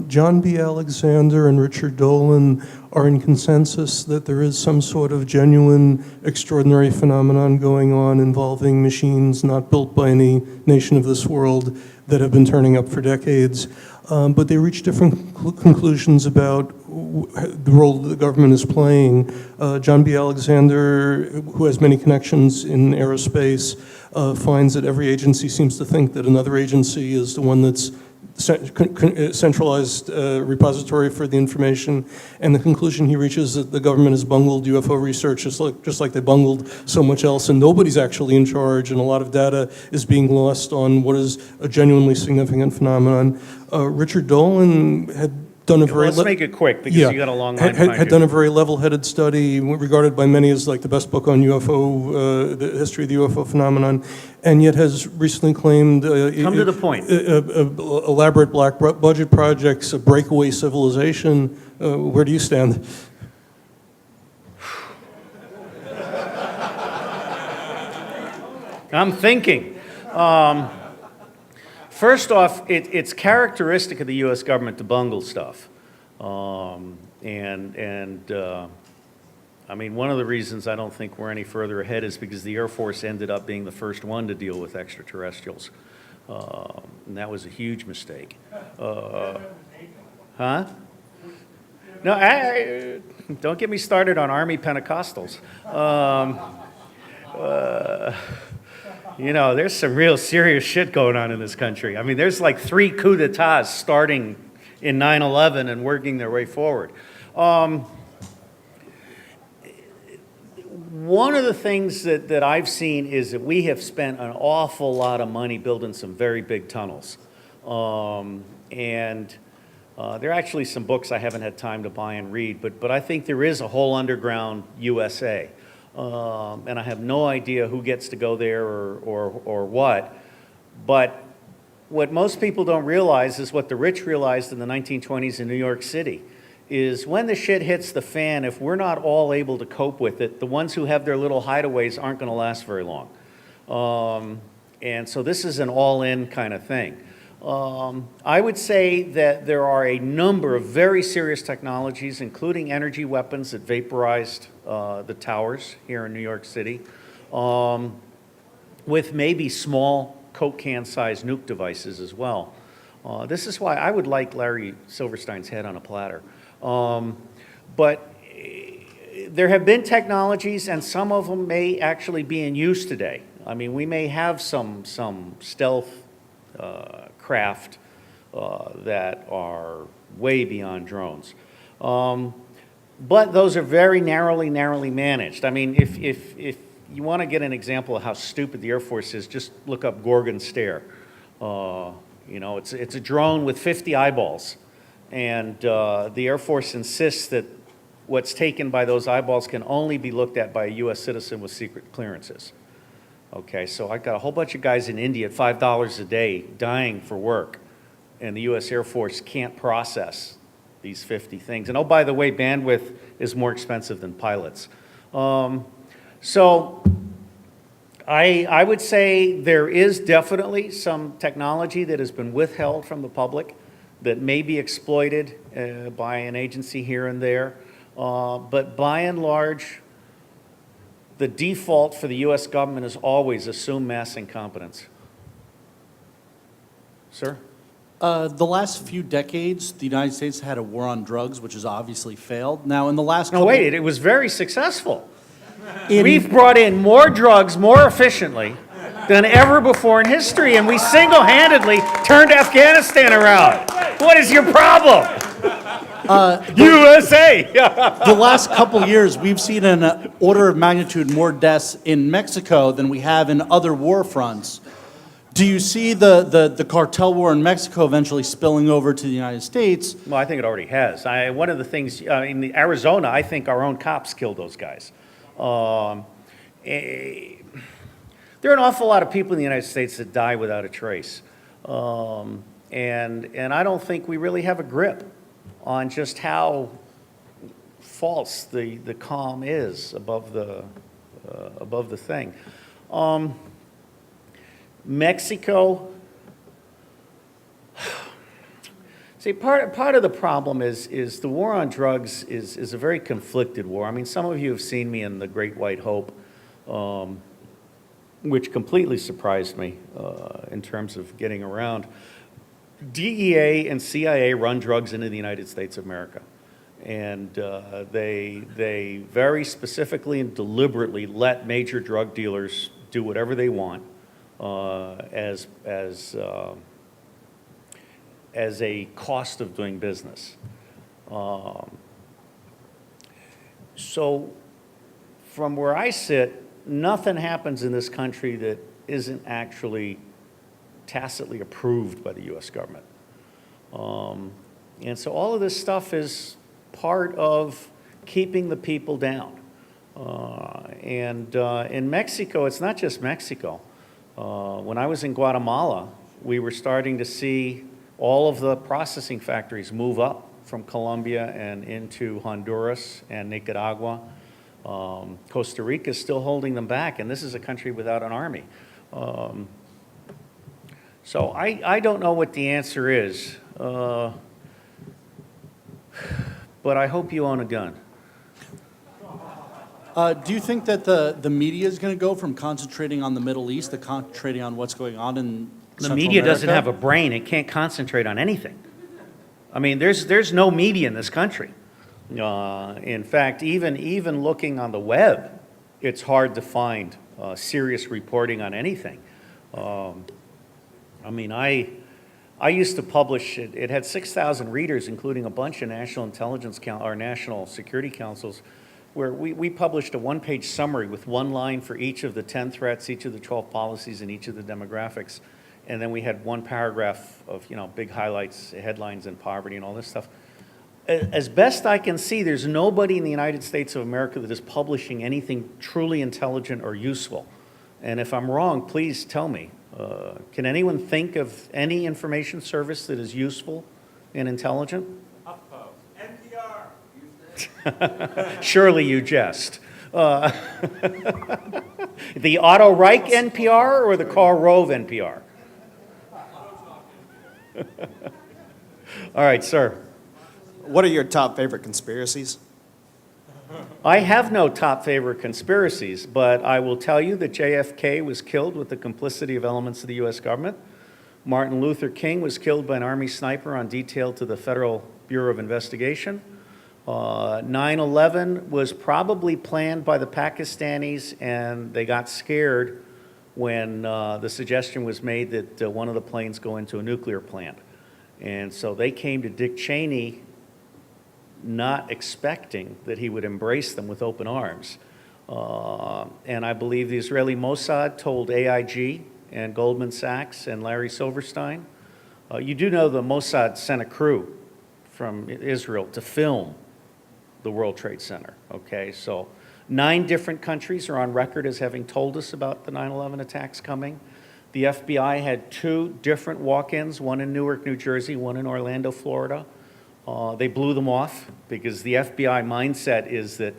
John B. Alexander and Richard Dolan are in consensus that there is some sort of genuine extraordinary phenomenon going on involving machines not built by any nation of this world that have been turning up for decades. But they reach different conclusions about the role that the government is playing. John B. Alexander, who has many connections in aerospace, finds that every agency seems to think that another agency is the one that's centralized repository for the information, and the conclusion he reaches that the government has bungled UFO research just like they bungled so much else, and nobody's actually in charge, and a lot of data is being lost on what is a genuinely significant phenomenon. Richard Dolan had done a very... Let's make it quick, because you got a long line behind had you. done a very level-headed study, regarded by many as like the best book on UFO, the history of the UFO phenomenon, and yet has recently claimed... Come to the point. Elaborate black budget projects, a breakaway civilization. Where do you stand? I'm thinking. First off, it's characteristic of the U.S. government to bungle stuff. I mean, one of the reasons I don't think we're any further ahead is because the Air Force ended up being the first one to deal with extraterrestrials. And that was a huge mistake. Huh? No, don't get me started on Army Pentecostals. You know, there's some real serious shit going on in this country. I mean, there's like 3 coups d'etats starting in 9/11 and working their way forward. One of the things that I've seen is that we have spent an awful lot of money building some very big tunnels. There are actually some books I haven't had time to buy and read, but I think there is a whole underground USA. And I have no idea who gets to go there or what. But what most people don't realize is what the rich realized in the 1920s in New York City, is when the shit hits the fan, if we're not all able to cope with it, the ones who have their little hideaways aren't going to last very long. And so this is an all-in kind of thing. I would say that there are a number of very serious technologies, including energy weapons that vaporized the towers here in New York City, with maybe small Coke can-sized nuke devices as well. This is why I would like Larry Silverstein's head on a platter. But there have been technologies, and some of them may actually be in use today. I mean, we may have some stealth craft that are way beyond drones. But those are very narrowly managed. I mean, if you want to get an example of how stupid the Air Force is, just look up Gorgon Stare. You know, it's a drone with 50 eyeballs. And the Air Force insists that what's taken by those eyeballs can only be looked at by a U.S. citizen with secret clearances. Okay, so I got a whole bunch of guys in India at $5 a day dying for work, and the U.S. Air Force can't process these 50 things. And oh, by the way, bandwidth is more expensive than pilots. So I would say there is definitely some technology that has been withheld from the public that may be exploited by an agency here and there. But by and large, the default for the U.S. government is always assume mass incompetence. Sir? The last few decades, the United States had a war on drugs, which has obviously failed. Now, in the last No, couple... wait, it was very successful. We've brought in more drugs more efficiently than ever before in history, and we single-handedly turned Afghanistan around. What is your problem? USA! The last couple years, we've seen an order of magnitude more deaths in Mexico than we have in other war fronts. Do you see the cartel war in Mexico eventually spilling over to the United States? Well, I think it already has. One of the things, in Arizona, I think our own cops killed those guys. There are an awful lot of people in the United States that die without a trace. And I don't think we really have a grip on just how false the calm is above the thing. Mexico, see, part of the problem is the war on drugs is a very conflicted war. I mean, some of you have seen me in The Great White Hope, which completely surprised me in terms of getting around. DEA and CIA run drugs into the United States of America. And they very specifically and deliberately let major drug dealers do whatever they want as a cost of doing business. So from where I sit, nothing happens in this country that isn't actually tacitly approved by the U.S. government. And so all of this stuff is part of keeping the people down. In Mexico, it's not just Mexico. When I was in Guatemala, we were starting to see all of the processing factories move up from Colombia and into Honduras and Nicaragua. Costa Rica is still holding them back, and this is a country without an army. So I don't know what the answer is, but I hope you own a gun. Do you think that the media is going to go from concentrating on the Middle East to concentrating on what's going on in The Central media doesn't America? have a brain. It can't concentrate on anything. I mean, there's no media in this country. In fact, even looking on the web, it's hard to find serious reporting on anything. I mean, I used to publish, it had 6,000 readers, including a bunch of national intelligence or national security councils, where we published a one-page summary with one line for each of the 10 threats, each of the 12 policies, and each of the demographics. And then we had one paragraph of, big highlights, headlines, and poverty, and all this stuff. As best I can see, there's nobody in the United States of America that is publishing anything truly intelligent or useful. And if I'm wrong, please tell me. Can anyone think of any information service that is useful and intelligent? NPR. Surely you jest. The Otto Reich NPR or the Karl Rove NPR? All right, sir. What are your top favorite conspiracies? I have no top favorite conspiracies, but I will tell you that JFK was killed with the complicity of elements of the U.S. government. Martin Luther King was killed by an Army sniper on detail to the Federal Bureau of Investigation. 9/11 was probably planned by the Pakistanis, and they got scared when the suggestion was made that one of the planes go into a nuclear plant. And so they came to Dick Cheney not expecting that he would embrace them with open arms. And I believe the Israeli Mossad told AIG and Goldman Sachs and Larry Silverstein. You do know the Mossad sent a crew from Israel to film the World Trade Center, okay? So 9 different countries are on record as having told us about the 9/11 attacks coming. The FBI had 2 different walk-ins, one in Newark, New Jersey, one in Orlando, Florida. They blew them off because the FBI mindset is that,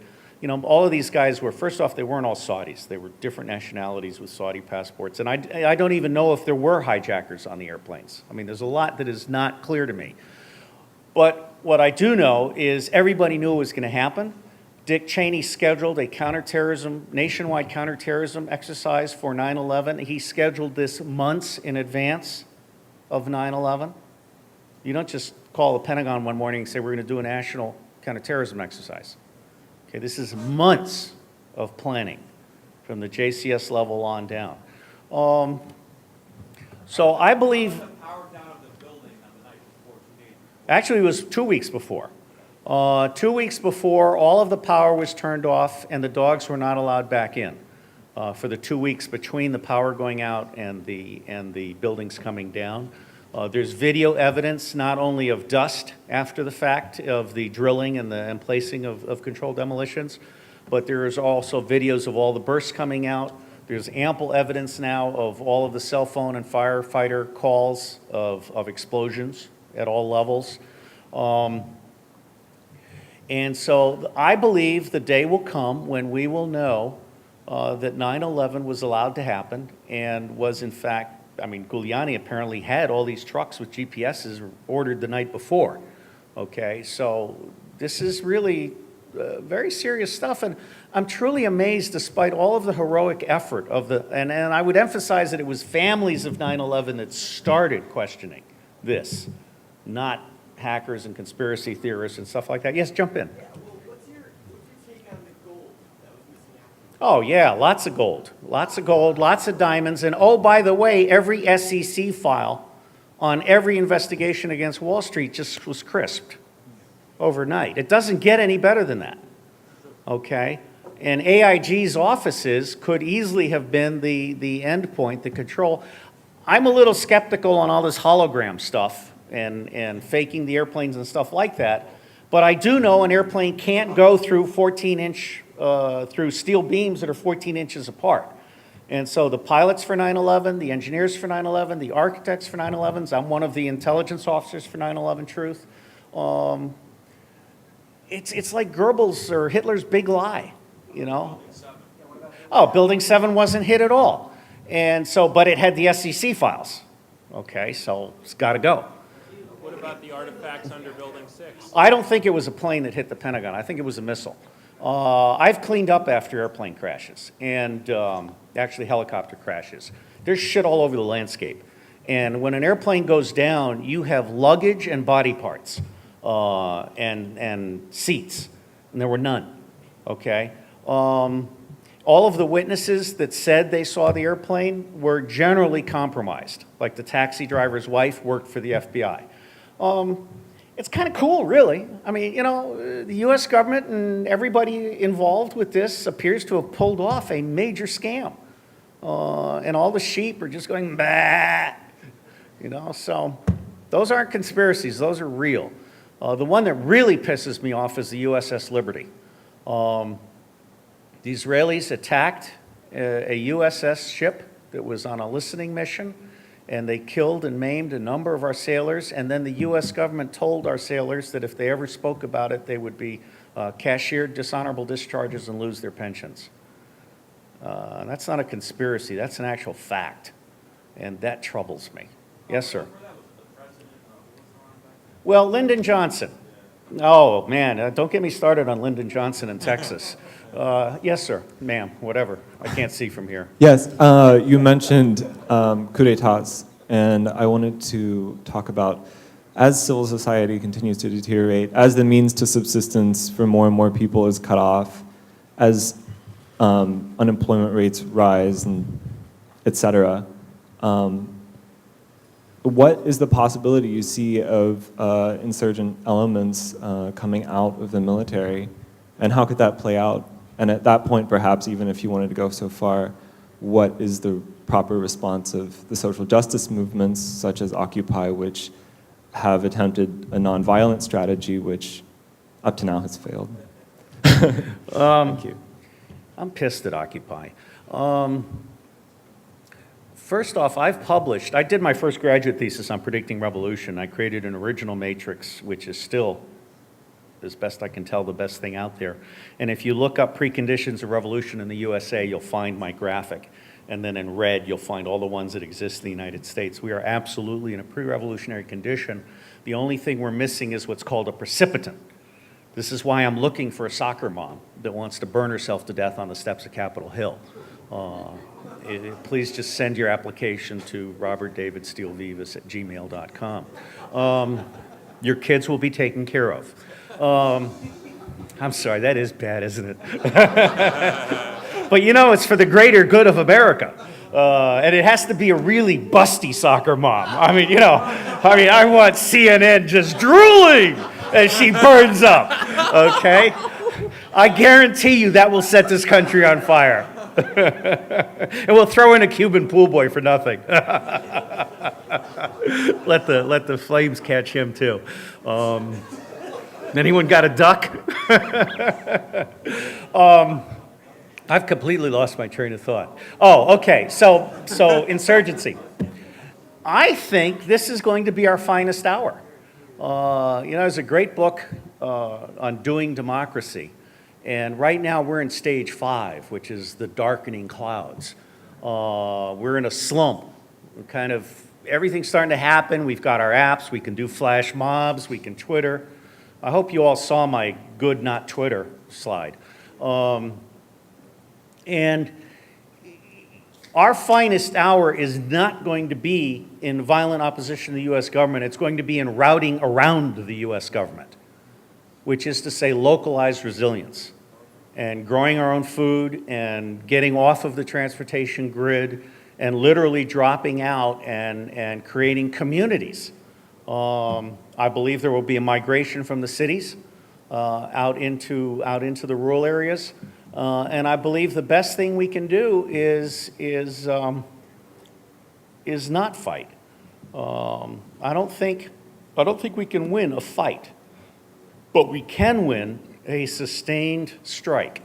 all of these guys were, first off, they weren't all Saudis. They were different nationalities with Saudi passports. And I don't even know if there were hijackers on the airplanes. I mean, there's a lot that is not clear to me. But what I do know is everybody knew it was going to happen. Dick Cheney scheduled a nationwide counterterrorism exercise for 9/11. He scheduled this months in advance of 9/11. You don't just call the Pentagon one morning and say, we're going to do a national counterterrorism exercise. Okay, this is months of planning from the JCS level on down. So I believe, actually it was 2 weeks before. 2 weeks before, all of the power was turned off and the dogs were not allowed back in for the 2 weeks between the power going out and the buildings coming down. There's video evidence not only of dust after the fact of the drilling and placing of controlled demolitions, but there is also videos of all the bursts coming out. There's ample evidence now of all of the cell phone and firefighter calls of explosions at all levels. And so I believe the day will come when we will know that 9/11 was allowed to happen and was in fact, Giuliani apparently had all these trucks with GPSs ordered the night before. Okay, so this is really very serious stuff, and I'm truly amazed, despite all of the heroic effort of and I would emphasize that it was families of 9/11 that started questioning this, not hackers and conspiracy theorists and stuff like that. Yes, jump in. Yeah, well, what's your take on the gold that was missing out? Oh, yeah, lots of gold, lots of diamonds. And oh, by the way, every SEC file on every investigation against Wall Street just was crisped overnight. It doesn't get any better than that, okay? And AIG's offices could easily have been the end point, the control. I'm a little skeptical on all this hologram stuff and faking the airplanes and stuff like that. But I do know an airplane can't go through 14-inch, through steel beams that are 14 inches apart. And so the pilots for 9/11, the engineers for 9/11, the architects for 9/11s, I'm one of the intelligence officers for 9/11 Truth. It's like Goebbels or Hitler's big lie, Oh, Building 7 wasn't hit at all. And so, but it had the SEC files. Okay, so it's got to go. What about the artifacts under Building 6? I don't think it was a plane that hit the Pentagon. I think it was a missile. I've cleaned up after airplane crashes and actually helicopter crashes. There's shit all over the landscape. And when an airplane goes down, you have luggage and body parts and seats. And there were none, okay? All of the witnesses that said they saw the airplane were generally compromised, like the taxi driver's wife worked for the FBI. It's kind of cool, really. I mean, you know, the US government and everybody involved with this appears to have pulled off a major scam. And all the sheep are just going, bah, you know, so those aren't conspiracies, those are real. The one that really pisses me off is the USS Liberty. The Israelis attacked a USS ship that was on a listening mission, and they killed and maimed a number of our sailors, and then the US government told our sailors that if they ever spoke about it, they would be cashiered, dishonorable discharges, and lose their pensions. That's not a conspiracy, that's an actual fact, and that troubles me. Yes, sir. Well, Lyndon Johnson. Oh, man, don't get me started on Lyndon Johnson in Texas. Yes, sir, ma'am, whatever. I can't see from here. Yes, you mentioned coup d'etats, and I wanted to talk about, as civil society continues to deteriorate, as the means to subsistence for more and more people is cut off, as unemployment rates rise, and et cetera, what is the possibility you see of insurgent elements coming out of the military, and how could that play out? And at that point, perhaps, even if you wanted to go so far, what is the proper response of the social justice movements, such as Occupy, which have attempted a nonviolent strategy, which up to now has failed? Thank you. I'm pissed at Occupy. First off, I did my first graduate thesis on predicting revolution. I created an original matrix, which is still, as best I can tell, the best thing out there. And if you look up preconditions of revolution in the USA, you'll find my graphic. And then in red, you'll find all the ones that exist in the United States. We are absolutely in a pre-revolutionary condition. The only thing we're missing is what's called a precipitant. This is why I'm looking for a soccer mom that wants to burn herself to death on the steps of Capitol Hill. Please just send your application to robertdavidsteelevivas@gmail.com. Your kids will be taken care of. I'm sorry, that is bad, isn't it? But you know, it's for the greater good of America. And it has to be a really busty soccer mom. I mean, you know, I want CNN just drooling as she burns up, okay? I guarantee you that will set this country on fire. And we'll throw in a Cuban pool boy for nothing. Let the flames catch him too. Anyone got a duck? I've completely lost my train of thought. Oh, okay, so insurgency. I think this is going to be our finest hour. You know, there's a great book on doing democracy. And right now we're in stage 5, which is the darkening clouds. We're in a slump. Everything's starting to happen. We've got our apps. We can do flash mobs. We can Twitter. I hope you all saw my good not Twitter slide. And our finest hour is not going to be in violent opposition to the U.S. government. It's going to be in routing around the U.S. government, which is to say localized resilience and growing our own food and getting off of the transportation grid and literally dropping out and creating communities. I believe there will be a migration from the cities out into the rural areas. And I believe the best thing we can do is not fight. I don't think we can win a fight, but we can win a sustained strike.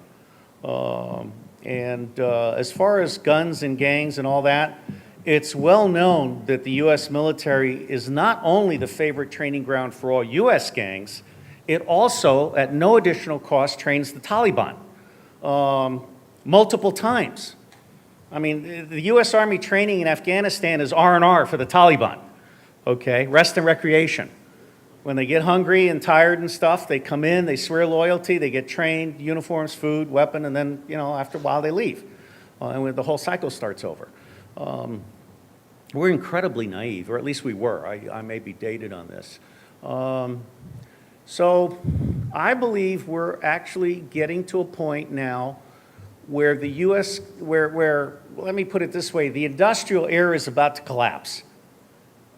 As far as guns and gangs and all that, it's well known that the U.S. military is not only the favorite training ground for all U.S. gangs, it also, at no additional cost, trains the Taliban multiple times. I mean, the U.S. Army training in Afghanistan is R&R for the Taliban, okay? Rest and recreation. When they get hungry and tired and stuff, they come in, they swear loyalty, they get trained, uniforms, food, weapon, and then, you know, after a while they leave. And the whole cycle starts over. We're incredibly naive, or at least we were. I may be dated on this. So I believe we're actually getting to a point now where the U.S., let me put it this way, the industrial era is about to collapse.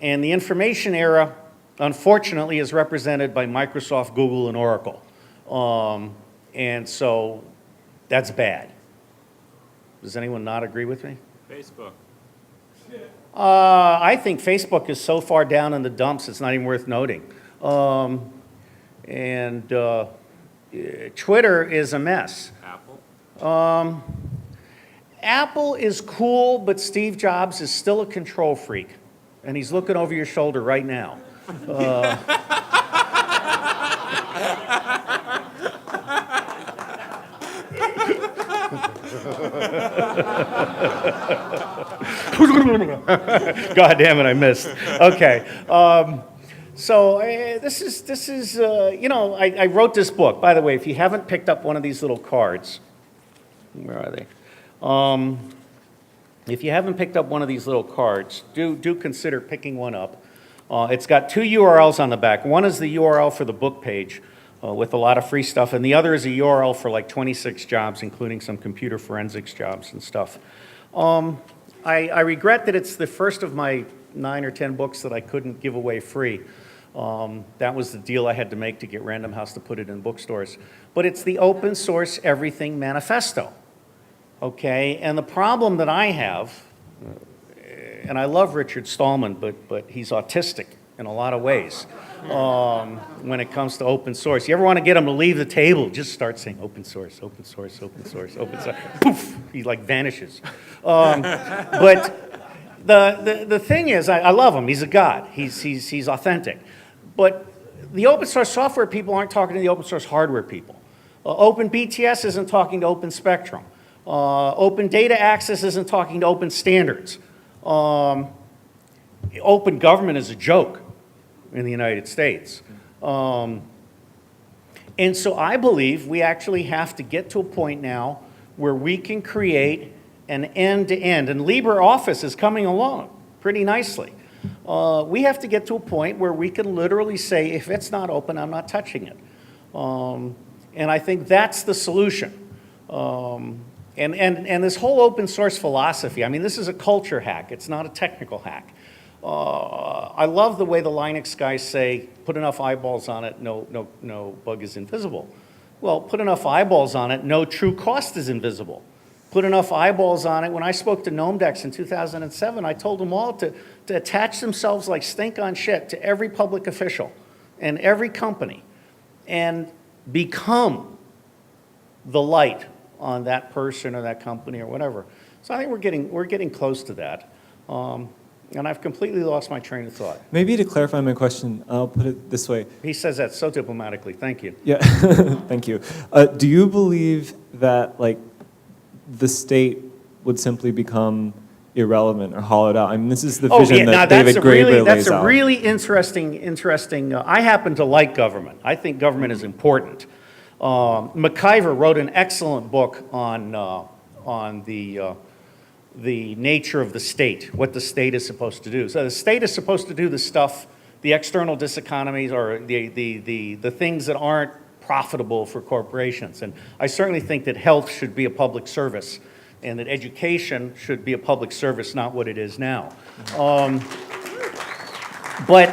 And the information era, unfortunately, is represented by Microsoft, Google, and Oracle. And so that's bad. Does anyone not agree with me? Facebook. I think Facebook is so far down in the dumps, it's not even worth noting. Twitter is a mess. Apple. Apple is cool, but Steve Jobs is still a control freak. And he's looking over your shoulder right now. God damn it, I missed. Okay. This is I wrote this book. By the way, if you haven't picked up one of these little cards, where are they? If you haven't picked up one of these little cards, do consider picking one up. It's got 2 URLs on the back. One is the URL for the book page with a lot of free stuff, and the other is a URL for like 26 jobs, including some computer forensics jobs and stuff. I regret that it's the first of my 9 or 10 books that I couldn't give away free. That was the deal I had to make to get Random House to put it in bookstores. But it's the Open Source Everything Manifesto. Okay, and the problem that I have, and I love Richard Stallman, but he's autistic in a lot of ways when it comes to open source. You ever want to get him to leave the table, just start saying open source, open source, open source, open source. Poof, he like vanishes. But the thing is, I love him. He's a god. He's authentic. But the open source software people aren't talking to the open source hardware people. Open BTS isn't talking to Open Spectrum. Open Data Access isn't talking to Open Standards. Open government is a joke in the United States. And so I believe we actually have to get to a point now where we can create an end-to-end, and LibreOffice is coming along pretty nicely. We have to get to a point where we can literally say, if it's not open, I'm not touching it. And I think that's the solution. And this whole open source philosophy, I mean, this is a culture hack. It's not a technical hack. I love the way the Linux guys say, put enough eyeballs on it, no bug is invisible. Well, put enough eyeballs on it, no true cost is invisible. Put enough eyeballs on it. When I spoke to Gnomedex in 2007, I told them all to attach themselves like stink on shit to every public official and every company and become the light on that person or that company or whatever. So I think we're getting close to that. And I've completely lost my train of thought. Maybe to clarify my question, I'll put it this way. He says that so diplomatically. Thank you. Yeah, thank you. Do you believe that like the state would simply become irrelevant or hollowed out? I mean, this is the vision that David Graeber lays out. That's a really interesting. I happen to like government. I think government is important. McIver wrote an excellent book on the nature of the state, what the state is supposed to do. So the state is supposed to do the stuff, the external diseconomies, or the things that aren't profitable for corporations. And I certainly think that health should be a public service, and that education should be a public service, not what it is now. But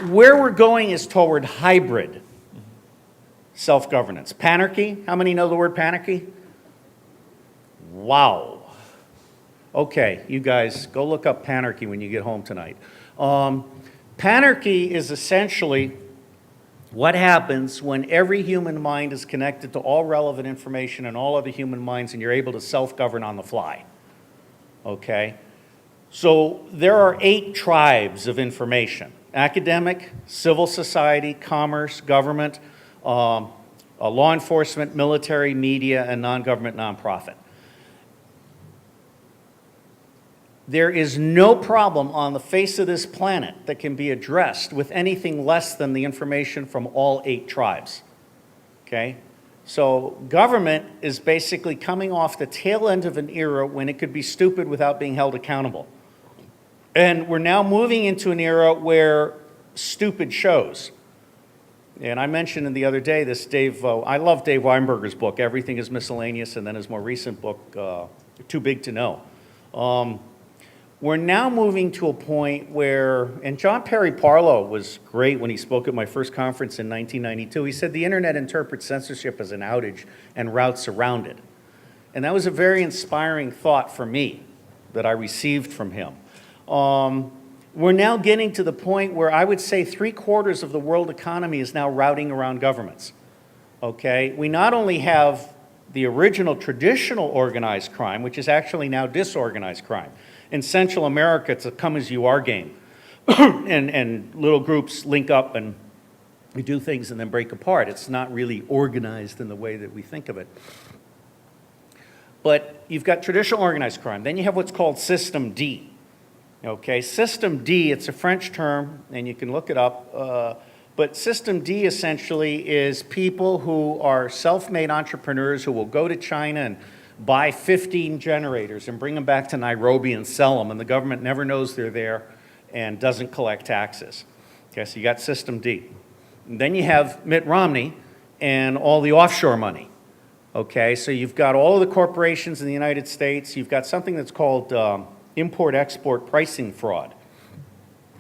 where we're going is toward hybrid self-governance. Panarchy, how many know the word panarchy? Wow. Okay, you guys, go look up panarchy when you get home tonight. Panarchy is essentially what happens when every human mind is connected to all relevant information and all other human minds, and you're able to self-govern on the fly. Okay? So there are 8 tribes of information: academic, civil society, commerce, government, law enforcement, military, media, and non-government nonprofit. There is no problem on the face of this planet that can be addressed with anything less than the information from all 8 tribes. Okay? So government is basically coming off the tail end of an era when it could be stupid without being held accountable. And we're now moving into an era where stupid shows. And I mentioned the other day this I love Dave Weinberger's book, Everything is Miscellaneous, and then his more recent book, Too Big to Know. We're now moving to a point where, and John Perry Barlow was great when he spoke at my first conference in 1992. He said the internet interprets censorship as an outage and routes around it. And that was a very inspiring thought for me that I received from him. We're now getting to the point where I would say 3/4 of the world economy is now routing around governments. Okay? We not only have the original traditional organized crime, which is actually now disorganized crime. In Central America, it's a come-as-you-are game. and little groups link up and we do things and then break apart. It's not really organized in the way that we think of it. But you've got traditional organized crime. Then you have what's called System D. Okay, System D, it's a French term, and you can look it up. But System D essentially is people who are self-made entrepreneurs who will go to China and buy 15 generators and bring them back to Nairobi and sell them, and the government never knows they're there and doesn't collect taxes. Okay, so you got System D. And then you have Mitt Romney and all the offshore money. Okay, so you've got all of the corporations in the United States. You've got something that's called import-export pricing fraud.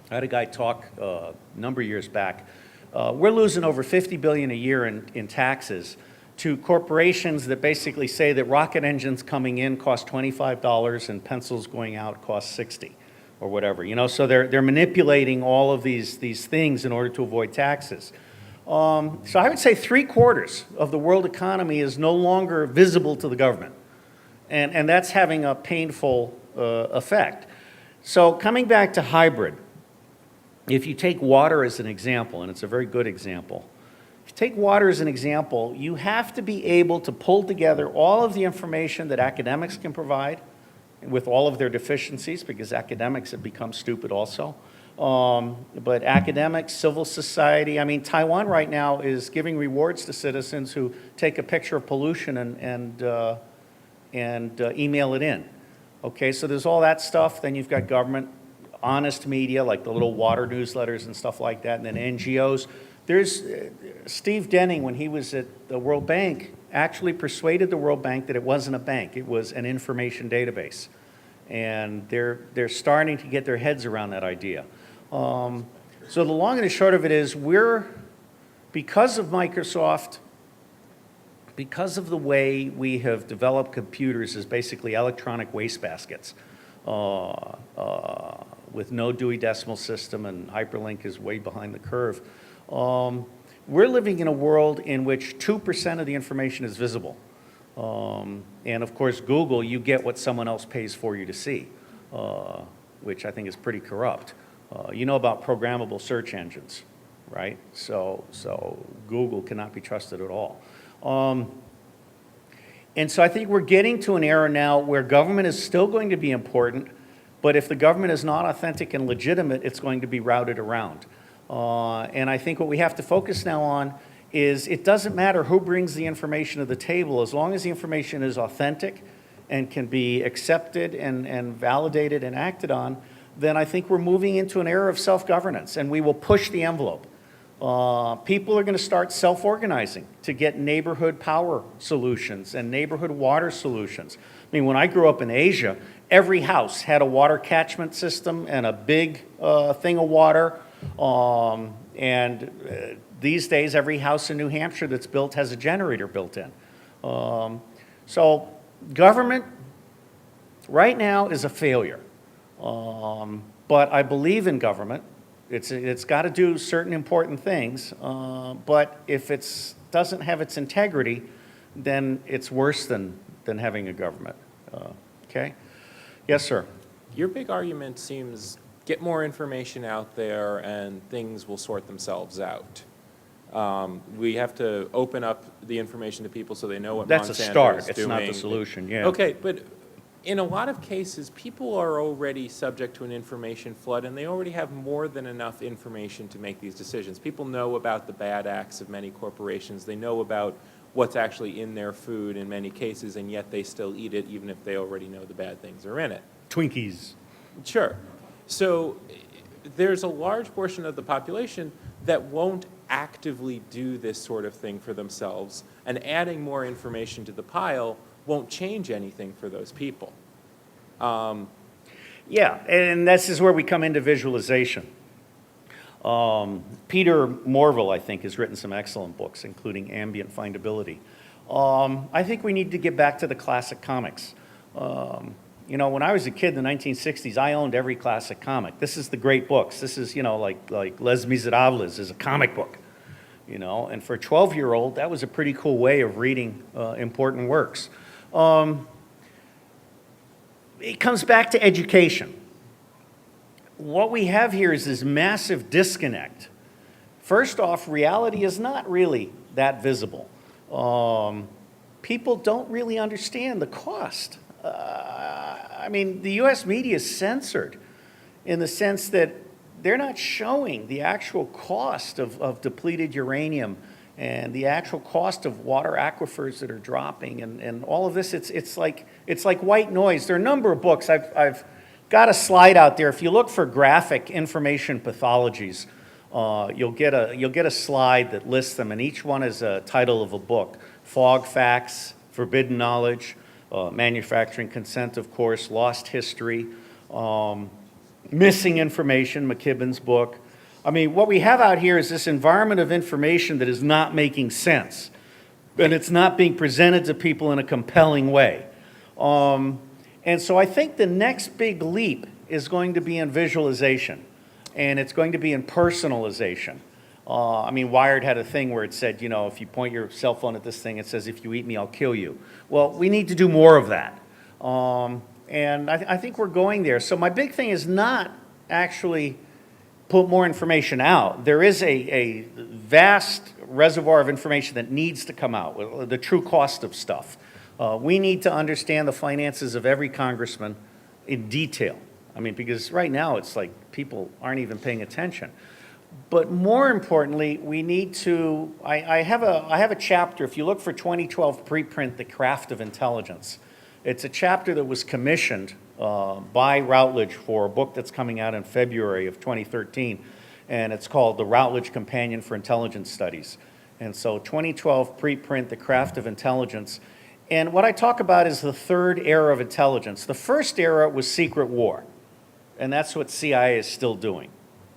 I had a guy talk a number of years back. We're losing over $50 billion a year in taxes to corporations that basically say that rocket engines coming in cost $25 and pencils going out cost $60 or whatever. You know, so they're manipulating all of these things in order to avoid taxes. So I would say 3/4 of the world economy is no longer visible to the government. And that's having a painful effect. So coming back to hybrid, if you take water as an example, and it's a very good example, if you take water as an example, you have to be able to pull together all of the information that academics can provide with all of their deficiencies, because academics have become stupid also. But academics, civil society, I mean, Taiwan right now is giving rewards to citizens who take a picture of pollution and email it in. Okay, so there's all that stuff. Then you've got government, honest media, like the little water newsletters and stuff like that, and then NGOs. There's Steve Denning, when he was at the World Bank, actually persuaded the World Bank that it wasn't a bank, it was an information database. And they're starting to get their heads around that idea. So the long and the short of it is, because of Microsoft, because of the way we have developed computers as basically electronic wastebaskets with no Dewey Decimal System, and hyperlink is way behind the curve, we're living in a world in which 2% of the information is visible. And of course, Google, you get what someone else pays for you to see, which I think is pretty corrupt. You know about programmable search engines, right? So Google cannot be trusted at all. And so I think we're getting to an era now where government is still going to be important, but if the government is not authentic and legitimate, it's going to be routed around. And I think what we have to focus now on is it doesn't matter who brings the information to the table, as long as the information is authentic and can be accepted and validated and acted on, then I think we're moving into an era of self-governance, and we will push the envelope. People are going to start self-organizing to get neighborhood power solutions and neighborhood water solutions. I mean, when I grew up in Asia, every house had a water catchment system and a big thing of water. These days, every house in New Hampshire that's built has a generator built in. So government right now is a failure. But I believe in government. It's got to do certain important things, but if it doesn't have its integrity, then it's worse than having a government. Okay? Yes, sir. Your big argument seems get more information out there and things will sort themselves out. We have to open up the information to people so they know what That's Monsanto a start. is It's doing. not the solution, yeah. Okay, but in a lot of cases, people are already subject to an information flood, and they already have more than enough information to make these decisions. People know about the bad acts of many corporations. They know about what's actually in their food in many cases, and yet they still eat it, even if they already know the bad things are in it. Twinkies. Sure. So there's a large portion of the population that won't actively do this sort of thing for themselves, and adding more information to the pile won't change anything for those people. Yeah, and this is where we come into visualization. Peter Morville, I think, has written some excellent books, including Ambient Findability. I think we need to get back to the classic comics. You know, when I was a kid in the 1960s, I owned every classic comic. This is the great books. This is, you know, like Les Miserables is a comic book, you know, and for a 12-year-old, that was a pretty cool way of reading important works. It comes back to education. What we have here is this massive disconnect. First off, reality is not really that visible. People don't really understand the cost. I mean, the US media is censored in the sense that they're not showing the actual cost of depleted uranium and the actual cost of water aquifers that are dropping and all of this. It's like white noise. There are a number of books. I've got a slide out there. If you look for graphic information pathologies, you'll get a slide that lists them, and each one is a title of a book. Fog Facts, Forbidden Knowledge, Manufacturing Consent, of course, Lost History, Missing Information, McKibben's book. I mean, what we have out here is this environment of information that is not making sense, and it's not being presented to people in a compelling way. And so I think the next big leap is going to be in visualization, and it's going to be in personalization. I mean, Wired had a thing where it said, you know, if you point your cell phone at this thing, it says, if you eat me, I'll kill you. Well, we need to do more of that. And I think we're going there. So my big thing is not actually put more information out. There is a vast reservoir of information that needs to come out, the true cost of stuff. We need to understand the finances of every congressman in detail. I mean, because right now it's like people aren't even paying attention. But more importantly, we need to, I have a chapter, if you look for 2012 preprint, The Craft of Intelligence. It's a chapter that was commissioned by Routledge for a book that's coming out in February of 2013, and it's called The Routledge Companion for Intelligence Studies. And so 2012 preprint, The Craft of Intelligence. And what I talk about is the third era of intelligence. The first era was secret war, and that's what CIA is still doing,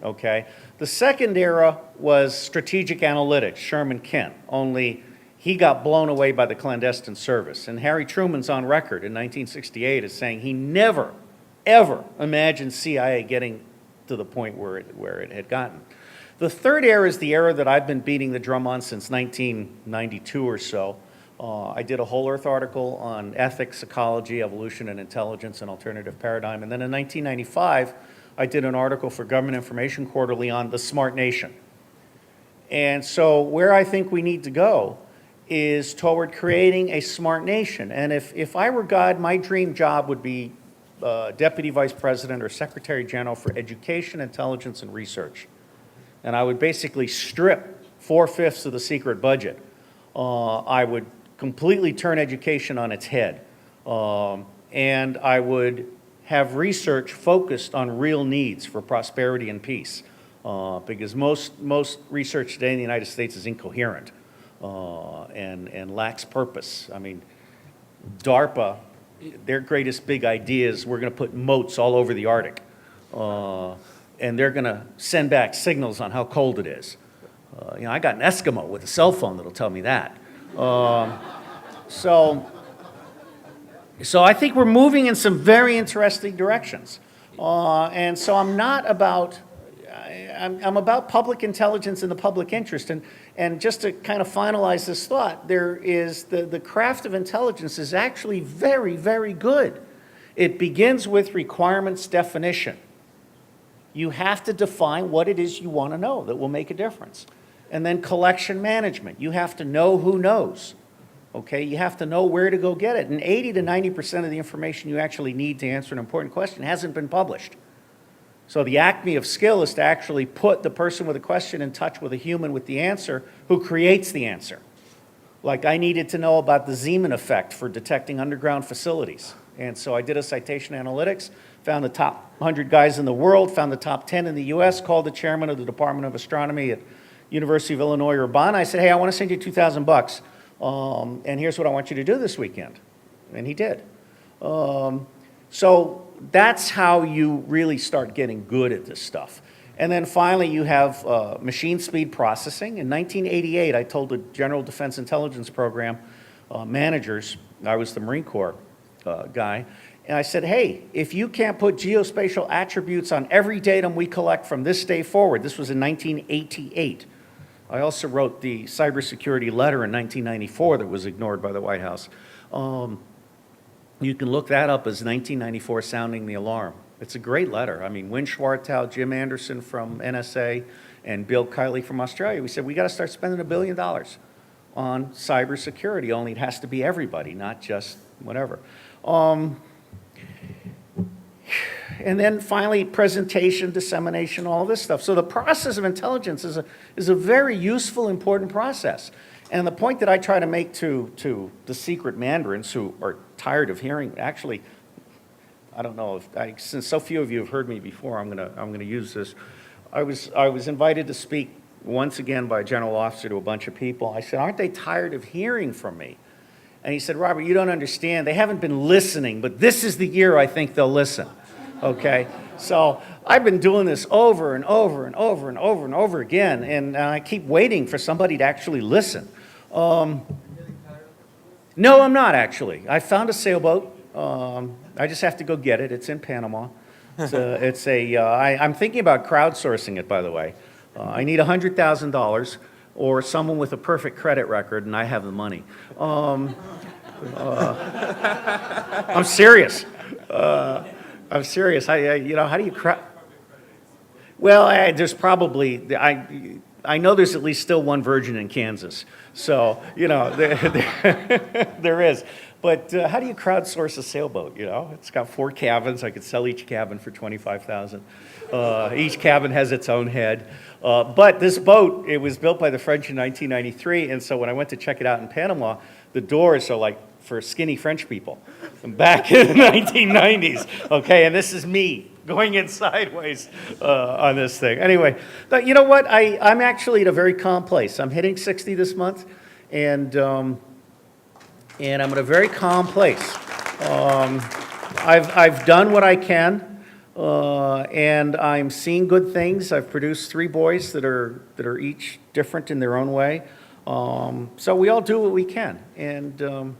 okay? The second era was strategic analytics, Sherman Kent, only he got blown away by the clandestine service. And Harry Truman's on record in 1968 as saying he never, ever imagined CIA getting to the point where it had gotten. The third era is the era that I've been beating the drum on since 1992 or so. I did a whole earth article on ethics, ecology, evolution, and intelligence, and alternative paradigm. And then in 1995, I did an article for Government Information Quarterly on the smart nation. And so where I think we need to go is toward creating a smart nation. And if I were God, my dream job would be Deputy Vice President or Secretary General for Education, Intelligence, and Research. And I would basically strip 4/5 of the secret budget. I would completely turn education on its head. And I would have research focused on real needs for prosperity and peace. Because most research today in the United States is incoherent and lacks purpose. I mean, DARPA, their greatest big idea is we're going to put moats all over the Arctic. And they're going to send back signals on how cold it is. You know, I got an Eskimo with a cell phone that'll tell me that. So I think we're moving in some very interesting directions. And so I'm not about, I'm about public intelligence and the public interest. And just to kind of finalize this thought, there is the craft of intelligence is actually very, very good. It begins with requirements definition. You have to define what it is you want to know that will make a difference. And then collection management. You have to know who knows. Okay, you have to know where to go get it. And 80 to 90% of the information you actually need to answer an important question hasn't been published. So the acme of skill is to actually put the person with a question in touch with a human with the answer who creates the answer. Like I needed to know about the Zeeman effect for detecting underground facilities. And so I did a citation analytics, found the top 100 guys in the world, found the top 10 in the US, called the chairman of the Department of Astronomy at University of Illinois, Urbana. I said, hey, I want to send you $2,000, and here's what I want you to do this weekend. And he did. So that's how you really start getting good at this stuff. And then finally, you have machine speed processing. In 1988, I told the General Defense Intelligence Program managers, I was the Marine Corps guy, and I said, hey, if you can't put geospatial attributes on every datum we collect from this day forward, this was in 1988. I also wrote the cybersecurity letter in 1994 that was ignored by the White House. You can look that up as 1994 Sounding the Alarm. It's a great letter. I mean, Wynne Schwartau, Jim Anderson from NSA, and Bill Kiley from Australia, we said, we got to start spending $1 billion on cybersecurity, only it has to be everybody, not just whatever. And then finally, presentation, dissemination, all this stuff. So the process of intelligence is a very useful, important process. And the point that I try to make to the secret mandarins who are tired of hearing, actually, I don't know if since so few of you have heard me before, I'm gonna use this. I was invited to speak once again by a general officer to a bunch of people. I said, aren't they tired of hearing from me? And he said, Robert, you don't understand. They haven't been listening, but this is the year I think they'll listen. Okay? So I've been doing this over and over and over and over and over again, and I keep waiting for somebody to actually listen. No, I'm not actually. I found a sailboat. I just have to go get it. It's in Panama. I'm thinking about crowdsourcing it, by the way. I need $100,000 or someone with a perfect credit record, and I have the money. I'm serious. I'm serious. How do you Well, there's probably, I know there's at least still one virgin in Kansas. So, there is. But how do you crowdsource a sailboat, It's got 4 cabins. I could sell each cabin for $25,000. Each cabin has its own head. But this boat, it was built by the French in 1993, and so when I went to check it out in Panama, the doors are like for skinny French people back in the 1990s, okay? And this is me going in sideways on this thing. Anyway, but you know what? I'm actually at a very calm place. I'm hitting 60 this month, and I'm at a very calm place. I've done what I can. And I'm seeing good things. I've produced 3 boys that are each different in their own way. So we all do what we can, and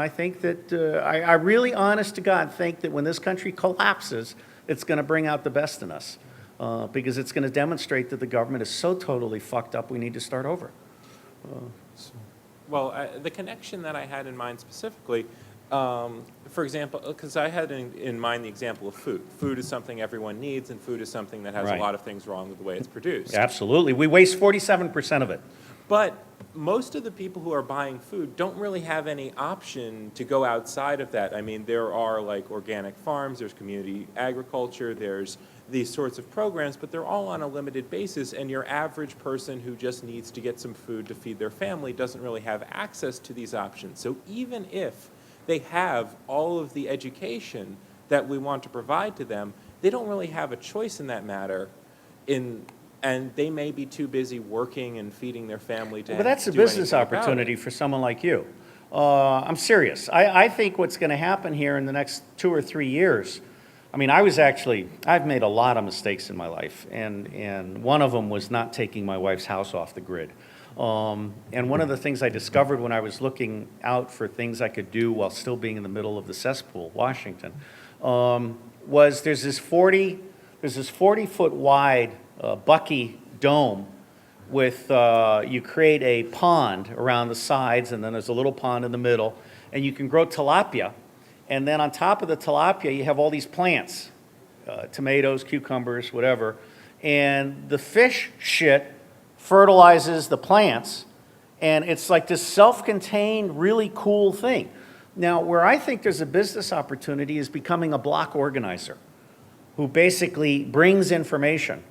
I think that I really, honest to God, think that when this country collapses, it's going to bring out the best in us, because it's going to demonstrate that the government is so totally fucked up. We need to start over. Well, the connection that I had in mind specifically. For example, because I had in mind the example of food. Food is something everyone needs, and food is something that has Right. a lot of things wrong with the way it's produced. Absolutely. We waste 47% of it. But most of the people who are buying food don't really have any option to go outside of that. I mean, there are like organic farms, there's community agriculture, there's these sorts of programs, but they're all on a limited basis, and your average person who just needs to get some food to feed their family doesn't really have access to these options. So even if they have all of the education that we want to provide to them, they don't really have a choice in that matter, and they may be too busy working and feeding their family to But that's a do business anything about opportunity it. for someone like you. I'm serious. I think what's going to happen here in the next 2 or 3 years, I mean, I've made a lot of mistakes in my life, and one of them was not taking my wife's house off the grid. And one of the things I discovered when I was looking out for things I could do while still being in the middle of the cesspool, Washington, was there's this 40-foot wide Bucky dome with, you create a pond around the sides, and then there's a little pond in the middle, and you can grow tilapia. And then on top of the tilapia, you have all these plants, tomatoes, cucumbers, whatever, and the fish shit fertilizes the plants, and it's like this self-contained, really cool thing. Now, where I think there's a business opportunity is becoming a block organizer who basically brings information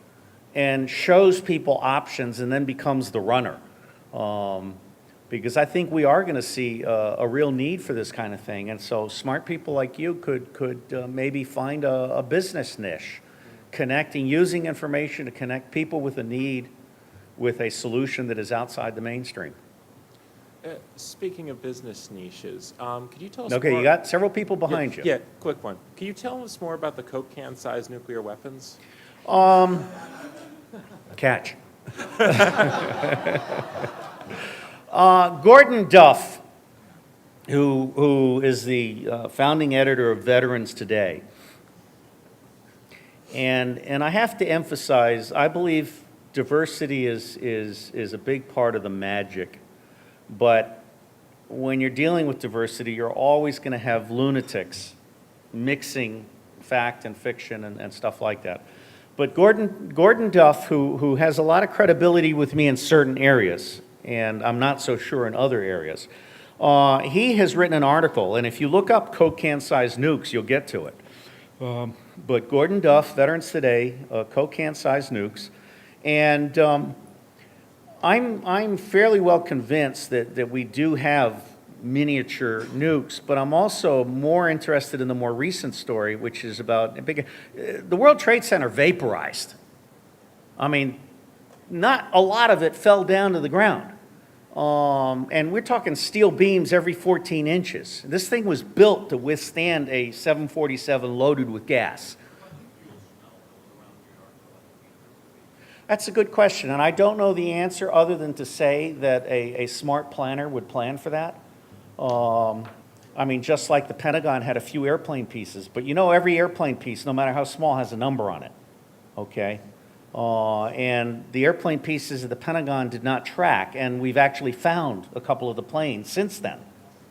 and shows people options and then becomes the runner. Because I think we are going to see a real need for this kind of thing, and so smart people like you could maybe find a business niche, using information to connect people with a need with a solution that is outside the mainstream. Speaking of business niches, could you tell us Okay, more? you got several people behind you. Yeah, quick one. Can you tell us more about the Coke can-sized nuclear weapons? Catch. Gordon Duff, who is the founding editor of Veterans Today, and I have to emphasize, I believe diversity is a big part of the magic, but when you're dealing with diversity, you're always going to have lunatics mixing fact and fiction and stuff like that. But Gordon Duff, who has a lot of credibility with me in certain areas, and I'm not so sure in other areas, he has written an article, and if you look up Coke can-sized nukes, you'll get to it. But Gordon Duff, Veterans Today, Coke can-sized nukes, and I'm fairly well convinced that we do have miniature nukes, but I'm also more interested in the more recent story, which is about the World Trade Center vaporized. I mean, not a lot of it fell down to the ground. And we're talking steel beams every 14 inches. This thing was built to withstand a 747 loaded with gas. That's a good question, and I don't know the answer other than to say that a smart planner would plan for that. I mean, just like the Pentagon had a few airplane pieces, but you know every airplane piece, no matter how small, has a number on it, okay? And the airplane pieces of the Pentagon did not track, and we've actually found a couple of the planes since then,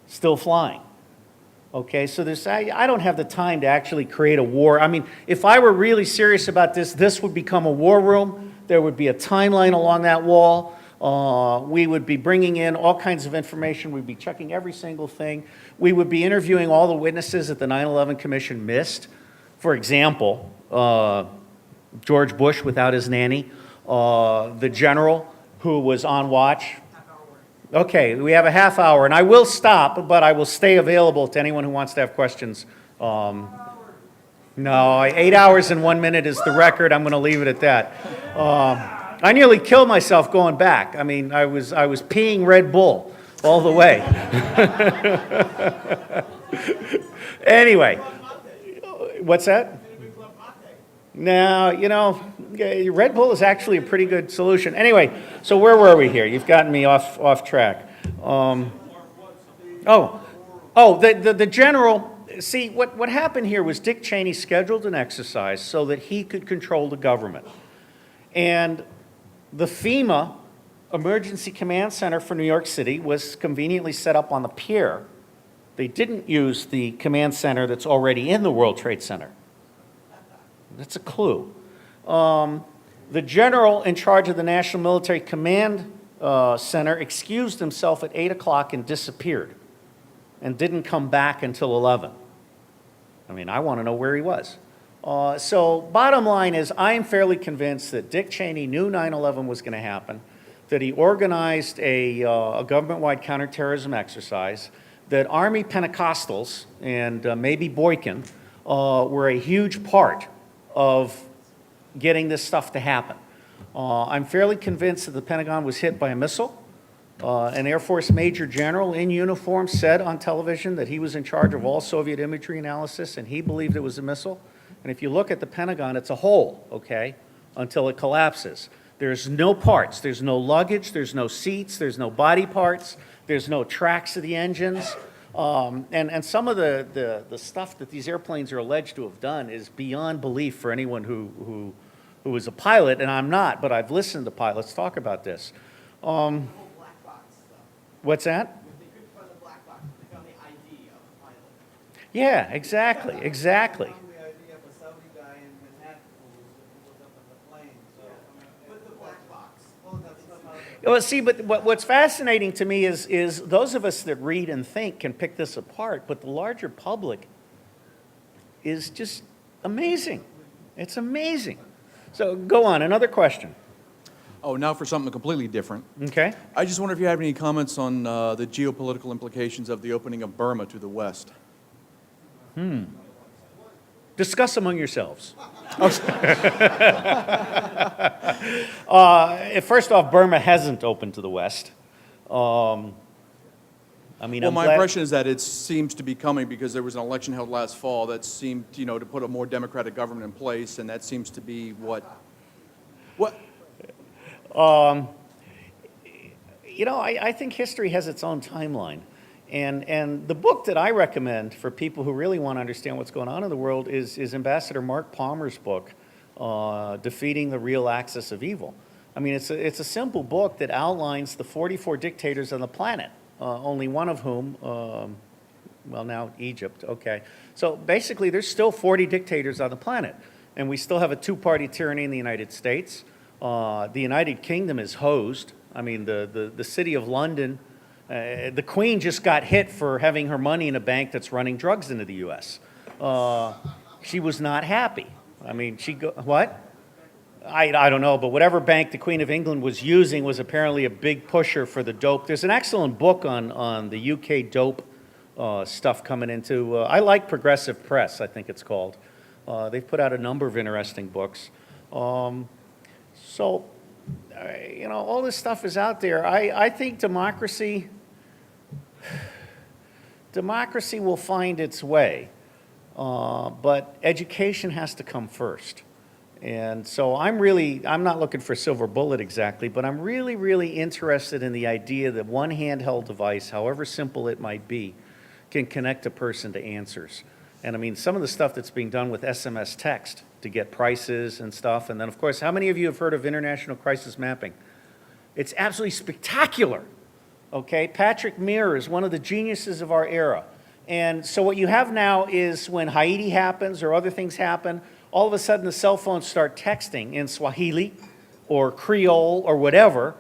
still flying. Okay, so I don't have the time to actually create a war. I mean, if I were really serious about this, this would become a war room. There would be a timeline along that wall. We would be bringing in all kinds of information. We'd be checking every single thing. We would be interviewing all the witnesses that the 9/11 Commission missed. For example, George Bush without his nanny, the general who was on watch. Okay, we have a half hour, and I will stop, but I will stay available to anyone who wants to have questions. No, 8 hours and 1 minute is the record. I'm going to leave it at that. I nearly killed myself going back. I mean, I was peeing Red Bull all the way. Anyway, what's that? Now, you know, Red Bull is actually a pretty good solution. Anyway, so where were we here? You've gotten me off track. The general. See, what happened here was Dick Cheney scheduled an exercise so that he could control the government. And the FEMA Emergency Command Center for New York City was conveniently set up on the pier. They didn't use the command center that's already in the World Trade Center. That's a clue. The general in charge of the National Military Command Center excused himself at 8 o'clock and disappeared and didn't come back until 11. I mean, I want to know where he was. So bottom line is, I am fairly convinced that Dick Cheney knew 9/11 was going to happen, that he organized a government-wide counterterrorism exercise, that Army Pentecostals and maybe Boykin were a huge part of getting this stuff to happen. I'm fairly convinced that the Pentagon was hit by a missile. An Air Force Major General in uniform said on television that he was in charge of all Soviet imagery analysis, and he believed it was a missile. And if you look at the Pentagon, it's a hole, okay, until it collapses. There's no parts. There's no luggage. There's no seats. There's no body parts. There's no tracks of the engines. And some of the stuff that these airplanes are alleged to have done is beyond belief for anyone who is a pilot, and I'm not, but I've listened to pilots talk about this. What's that? Yeah, exactly. Well, see, but what's fascinating to me is those of us that read and think can pick this apart, but the larger public is just amazing. It's amazing. So go on, another question. Oh, now for something completely different. Okay. I just wonder if you have any comments on the geopolitical implications of the opening of Burma to the West. Discuss among yourselves. First off, Burma hasn't opened to the West. I mean, Well, I'm my glad- impression is that it seems to be coming because there was an election held last fall that seemed, to put a more democratic government in place, and that seems to be what. I think history has its own timeline. And the book that I recommend for people who really want to understand what's going on in the world is Ambassador Mark Palmer's book, Defeating the Real Axis of Evil. I mean, it's a simple book that outlines the 44 dictators on the planet, only one of whom, well, now Egypt, okay. So basically, there's still 40 dictators on the planet, and we still have a two-party tyranny in the United States. The United Kingdom is hosed. I mean, the city of London, the Queen just got hit for having her money in a bank that's running drugs into the U.S. She was not happy. I mean, what? I don't know, but whatever bank the Queen of England was using was apparently a big pusher for the dope. There's an excellent book on the UK dope stuff coming into, I like Progressive Press, I think it's called. They've put out a number of interesting books. All this stuff is out there. I think democracy will find its way, but education has to come first. And so I'm not looking for a silver bullet exactly, but I'm really, really interested in the idea that one handheld device, however simple it might be, can connect a person to answers. And I mean, some of the stuff that's being done with SMS text to get prices and stuff. And then, of course, how many of you have heard of international crisis mapping? It's absolutely spectacular, okay? Patrick Muir is one of the geniuses of our era. And so what you have now is when Haiti happens or other things happen, all of a sudden the cell phones start texting in Swahili or Creole or whatever,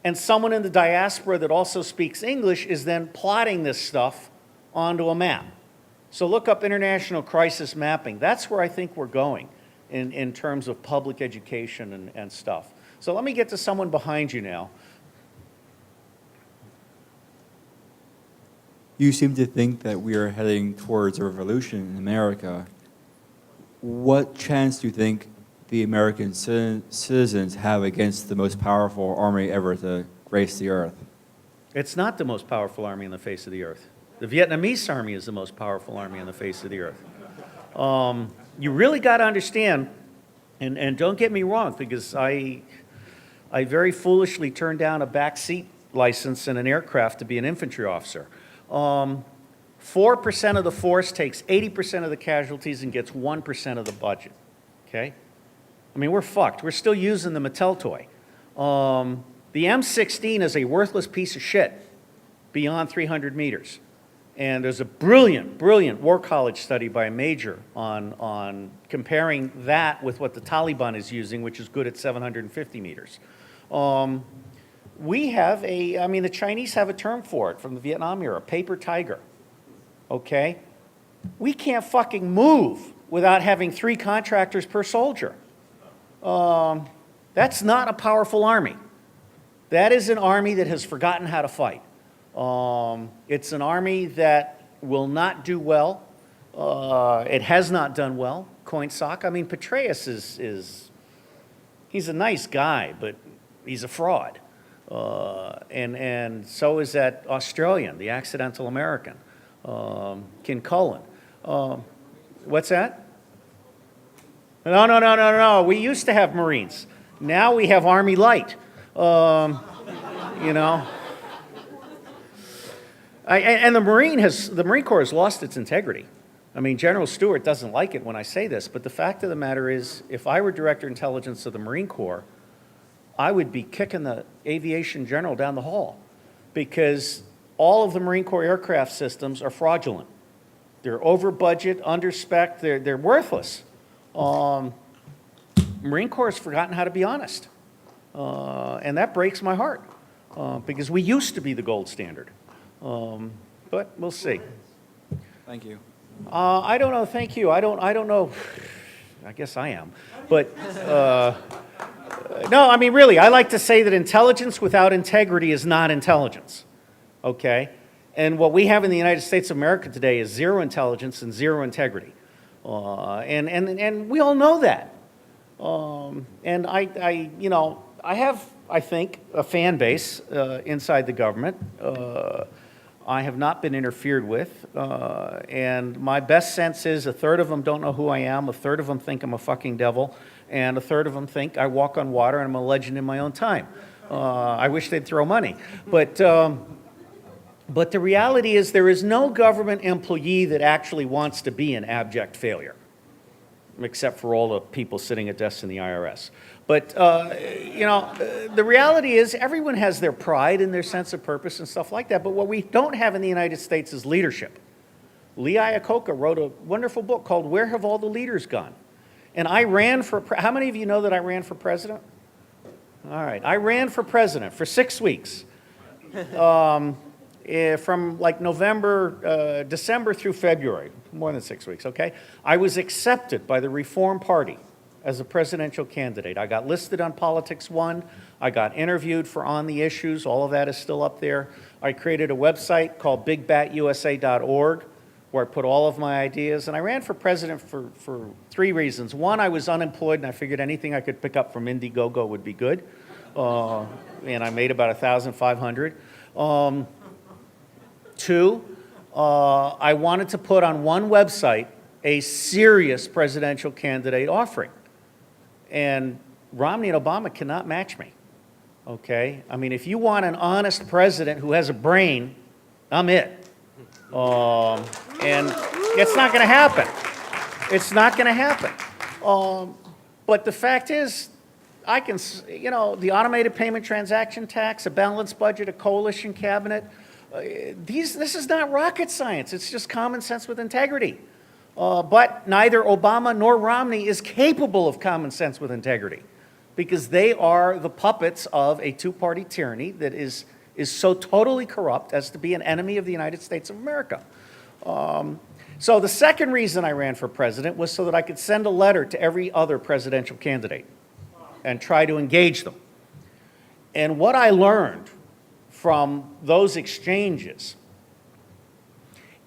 and someone in the diaspora that also speaks English is then plotting this stuff onto a map. So look up international crisis mapping. That's where I think we're going in terms of public education and stuff. So let me get to someone behind you now. You seem to think that we are heading towards a revolution in America. What chance do you think the American citizens have against the most powerful army ever to grace the earth? It's not the most powerful army on the face of the earth. The Vietnamese army is the most powerful army on the face of the earth. You really got to understand, and don't get me wrong, because I very foolishly turned down a backseat license in an aircraft to be an infantry officer. 4% of the force takes 80% of the casualties and gets 1% of the budget, okay? I mean, we're fucked. We're still using the Mattel toy. The M16 is a worthless piece of shit beyond 300 meters. And there's a brilliant, brilliant War College study by a major on comparing that with what the Taliban is using, which is good at 750 meters. The Chinese have a term for it from the Vietnam era, paper tiger, okay? We can't fucking move without having 3 contractors per soldier. That's not a powerful army. That is an army that has forgotten how to fight. It's an army that will not do well. It has not done well. Coinsock. I mean, Petraeus he's a nice guy, but he's a fraud. And so is that Australian, the accidental American, Kincullen. What's that? No. We used to have Marines. Now we have Army Light. And the Marine Corps has lost its integrity. I mean, General Stewart doesn't like it when I say this, but the fact of the matter is, if I were Director of Intelligence of the Marine Corps, I would be kicking the aviation general down the hall because all of the Marine Corps aircraft systems are fraudulent. They're over budget, under spec, they're worthless. Marine Corps has forgotten how to be honest. And that breaks my heart because we used to be the gold standard. But we'll see. Thank you. I don't know. Thank you. I don't know. I guess I am. But no, I mean, really, I like to say that intelligence without integrity is not intelligence. Okay? And what we have in the United States of America today is zero intelligence and zero integrity. And we all know that. And I have, I think, a fan base inside the government. I have not been interfered with, and my best sense is a third of them don't know who I am, a third of them think I'm a fucking devil, and a third of them think I walk on water and I'm a legend in my own time. I wish they'd throw money. But the reality is there is no government employee that actually wants to be an abject failure, except for all the people sitting at desks in the IRS. But, the reality is everyone has their pride and their sense of purpose and stuff like that, but what we don't have in the United States is leadership. Lee Iacocca wrote a wonderful book called Where Have All the Leaders Gone? And I ran for, how many of you know that I ran for president? All right, I ran for president for 6 weeks. From like December through February, more than 6 weeks, okay? I was accepted by the Reform Party as a presidential candidate. I got listed on Politics One. I got interviewed for On the Issues. All of that is still up there. I created a website called bigbatusa.org where I put all of my ideas. And I ran for president for 3 reasons. One, I was unemployed and I figured anything I could pick up from Indiegogo would be good. And I made about $1,500. 2, I wanted to put on one website a serious presidential candidate offering. And Romney and Obama cannot match me, okay? I mean, if you want an honest president who has a brain, I'm it. And it's not going to happen. It's not going to happen. But the fact is, I can, the automated payment transaction tax, a balanced budget, a coalition cabinet, this is not rocket science. It's just common sense with integrity. But neither Obama nor Romney is capable of common sense with integrity because they are the puppets of a two-party tyranny that is so totally corrupt as to be an enemy of the United States of America. So the second reason I ran for president was so that I could send a letter to every other presidential candidate and try to engage them. And what I learned from those exchanges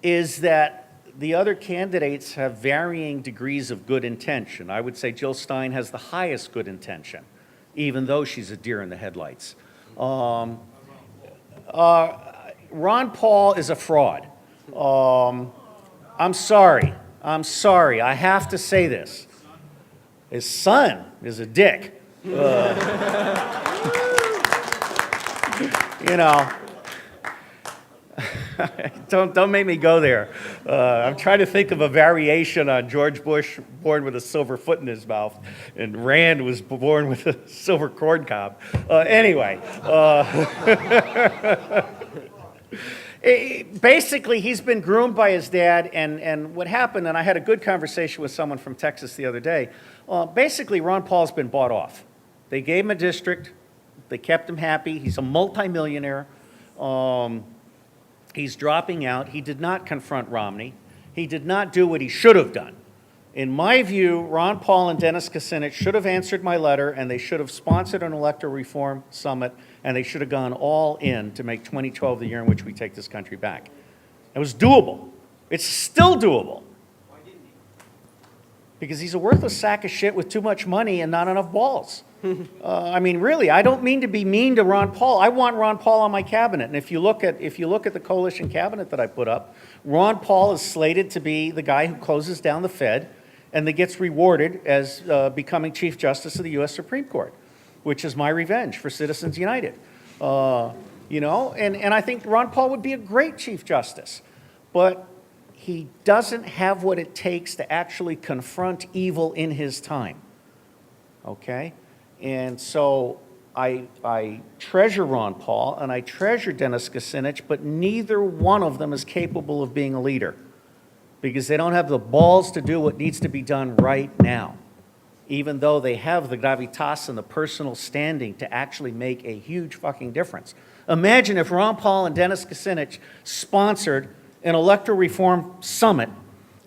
is that the other candidates have varying degrees of good intention. I would say Jill Stein has the highest good intention, even though she's a deer in the headlights. Ron Paul is a fraud. I'm sorry. I have to say this. His son is a dick. Don't make me go there. I'm trying to think of a variation on George Bush born with a silver foot in his mouth, and Rand was born with a silver corn cob. Basically, he's been groomed by his dad, and what happened, and I had a good conversation with someone from Texas the other day, basically Ron Paul's been bought off. They gave him a district. They kept him happy. He's a multimillionaire. He's dropping out. He did not confront Romney. He did not do what he should have done. In my view, Ron Paul and Dennis Kucinich should have answered my letter, and they should have sponsored an electoral reform summit, and they should have gone all in to make 2012 the year in which we take this country back. It was doable. It's still doable. Why didn't he? Because he's a worthless sack of shit with too much money and not enough balls. Really, I don't mean to be mean to Ron Paul. I want Ron Paul on my cabinet. And if you look at the coalition cabinet that I put up, Ron Paul is slated to be the guy who closes down the Fed and that gets rewarded as becoming Chief Justice of the U.S. Supreme Court, which is my revenge for Citizens United. And I think Ron Paul would be a great Chief Justice, but he doesn't have what it takes to actually confront evil in his time. Okay? And so I treasure Ron Paul and I treasure Dennis Kucinich, but neither one of them is capable of being a leader because they don't have the balls to do what needs to be done right now, even though they have the gravitas and the personal standing to actually make a huge fucking difference. Imagine if Ron Paul and Dennis Kucinich sponsored an electoral reform summit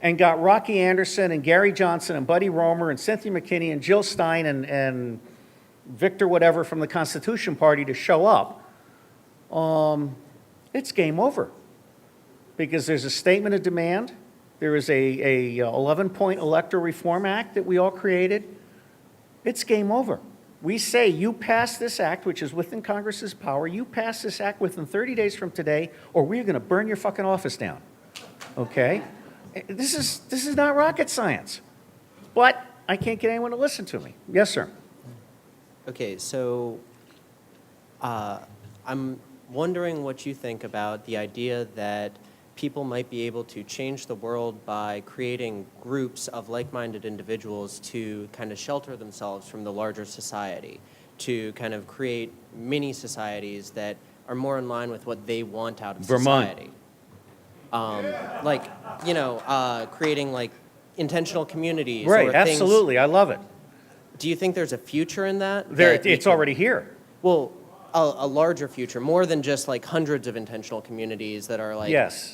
and got Rocky Anderson and Gary Johnson and Buddy Roemer and Cynthia McKinney and Jill Stein and Victor whatever from the Constitution Party to show up, it's game over. Because there's a statement of demand, There is a 11-point Electoral Reform Act that we all created. It's game over. We say you pass this act, which is within Congress's power, you pass this act within 30 days from today, or we're going to burn your fucking office down. Okay? This is not rocket science. But I can't get anyone to listen to me. Yes, sir. Okay, so I'm wondering what you think about the idea that people might be able to change the world by creating groups of like-minded individuals to kind of shelter themselves from the larger society, to kind of create mini societies that are more in line with what they want out of society. Like, you know, creating like intentional communities. Right, or things. absolutely. I love it. Do you think there's a future in that? It's already here. Well, a larger future, more than just like hundreds of intentional communities that are like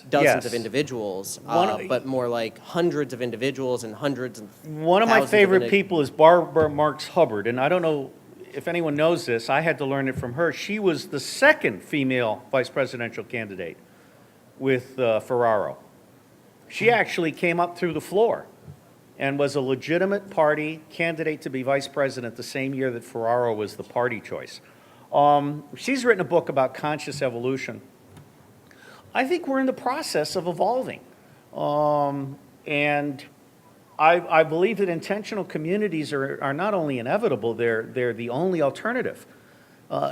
dozens of individuals, but more like hundreds of individuals and hundreds and one of my favorite people is Barbara Marx Hubbard, and I don't know if anyone knows this. I had to learn it from her. She was the second female vice presidential candidate with Ferraro. She actually came up through the floor and was a legitimate party candidate to be vice president the same year that Ferraro was the party choice. She's written a book about conscious evolution. I think we're in the process of evolving. And I believe that intentional communities are not only inevitable, they're the only alternative.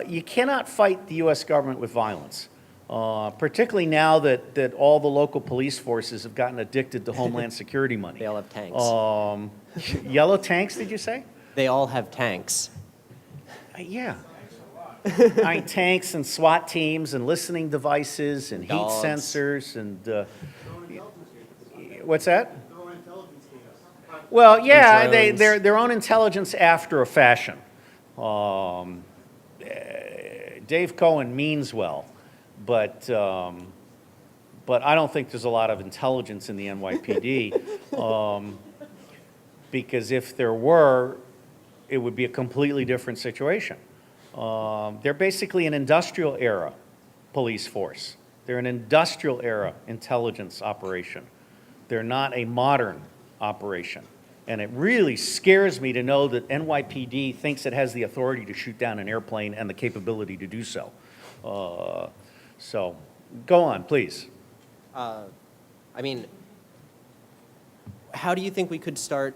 You cannot fight the U.S. government with violence, particularly now that all the local police forces have gotten addicted to Homeland Security money. They all have tanks. Yellow tanks, did you say? They all have tanks. Yeah. Tanks and SWAT teams and listening devices and heat sensors and what's that? Well, yeah, they're their own intelligence after a fashion. Dave Cohen means well, but I don't think there's a lot of intelligence in the NYPD because if there were, it would be a completely different situation. They're basically an industrial era police force. They're an industrial era intelligence operation. They're not a modern operation. And it really scares me to know that NYPD thinks it has the authority to shoot down an airplane and the capability to do so. So go on, please. I mean, how do you think we could start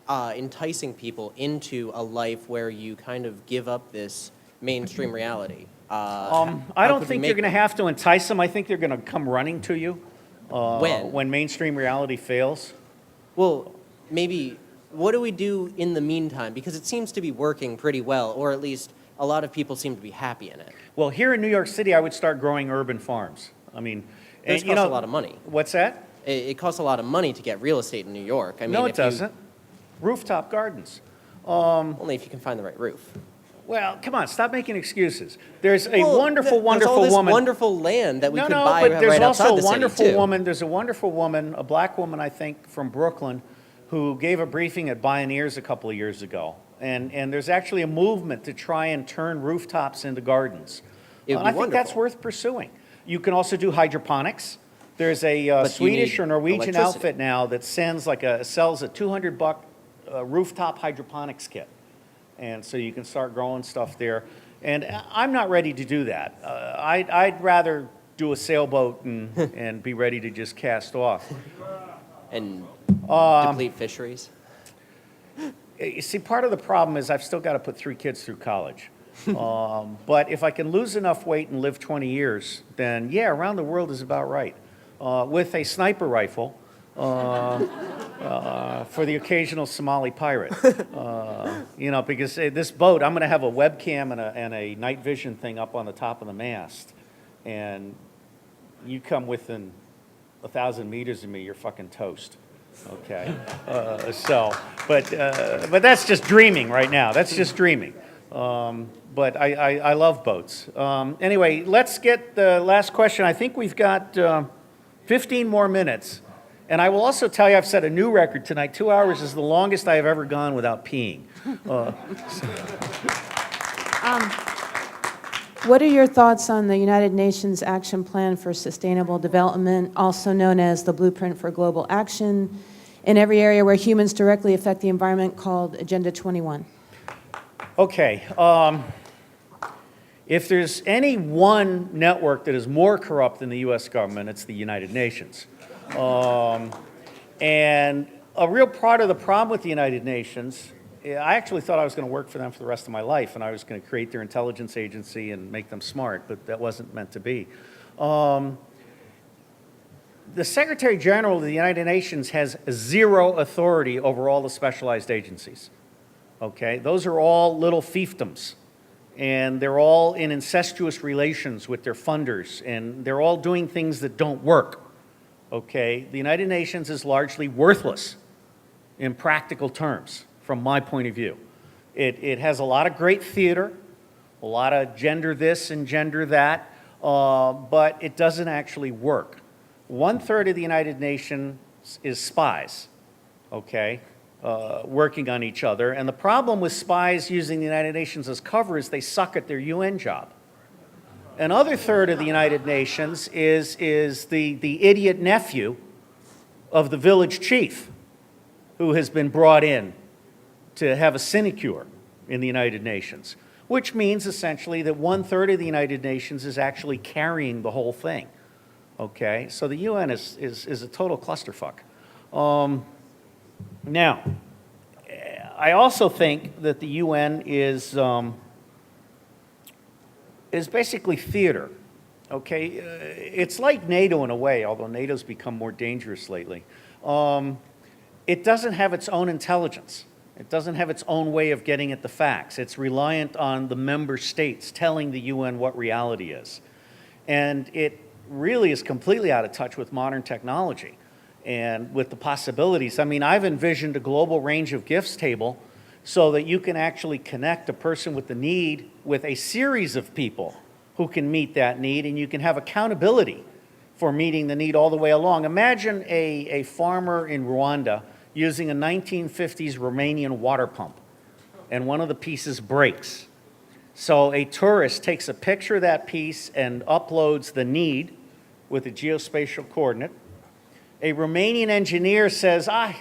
enticing people into a life where you kind of give up this mainstream reality? I don't think you're going to have to entice them. I think they're going to come running to you when mainstream reality fails. Well, maybe what do we do in the meantime? Because it seems to be working pretty well, or at least a lot of people seem to be happy in it. Well, here in New York City, I would start growing urban farms. I mean, this costs a lot of money. What's that? It costs a lot of money to get real estate in New York. I mean, no, it doesn't. Rooftop gardens. Only if you can find the right roof. Well, come on, stop making excuses. There's a wonderful woman. There's all this wonderful land that we could buy right outside the city, too. There's a wonderful woman, a black woman, I think, from Brooklyn, who gave a briefing at Bioneers a couple of years ago. And there's actually a movement to try and turn rooftops into gardens. I think that's worth pursuing. You can also do hydroponics. There's a Swedish or Norwegian outfit now that sells a $200 rooftop hydroponics kit. And so you can start growing stuff there. And I'm not ready to do that. I'd rather do a sailboat and be ready to just cast off. And deplete fisheries? You see, part of the problem is I've still got to put 3 kids through college. But if I can lose enough weight and live 20 years, then yeah, around the world is about right. With a sniper rifle for the occasional Somali pirate. Because this boat, I'm going to have a webcam and a night vision thing up on the top of the mast. And you come within 1,000 meters of me, you're fucking toast. Okay. But that's just dreaming right now. That's just dreaming. But I love boats. Anyway, let's get the last question. I think we've got 15 more minutes. And I will also tell you I've set a new record tonight. 2 hours is the longest I have ever gone without peeing. What are your thoughts on the United Nations Action Plan for Sustainable Development, also known as the Blueprint for Global Action, in every area where humans directly affect the environment, called Agenda 21? Okay. If there's any one network that is more corrupt than the U.S. government, it's the United Nations. And a real part of the problem with the United Nations, I actually thought I was going to work for them for the rest of my life, and I was going to create their intelligence agency and make them smart, but that wasn't meant to be. The Secretary General of the United Nations has zero authority over all the specialized agencies. Okay? Those are all little fiefdoms, and they're all in incestuous relations with their funders, and they're all doing things that don't work. Okay? The United Nations is largely worthless in practical terms, from my point of view. It has a lot of great theater, a lot of gender this and gender that, but it doesn't actually work. 1/3 of the United Nations is spies, okay, working on each other. And the problem with spies using the United Nations as cover is they suck at their UN job. Another third of the United Nations is the idiot nephew of the village chief who has been brought in to have a sinecure in the United Nations, which means essentially that 1/3 of the United Nations is actually carrying the whole thing. Okay, so the UN is a total clusterfuck. Now, I also think that the UN is basically theater. Okay, it's like NATO in a way, although NATO's become more dangerous lately. It doesn't have its own intelligence. It doesn't have its own way of getting at the facts. It's reliant on the member states telling the UN what reality is. And it really is completely out of touch with modern technology and with the possibilities. I mean, I've envisioned a global range of gifts table so that you can actually connect a person with the need with a series of people who can meet that need, and you can have accountability for meeting the need all the way along. Imagine a farmer in Rwanda using a 1950s Romanian water pump, and one of the pieces breaks. So a tourist takes a picture of that piece and uploads the need with a geospatial coordinate. A Romanian engineer says, I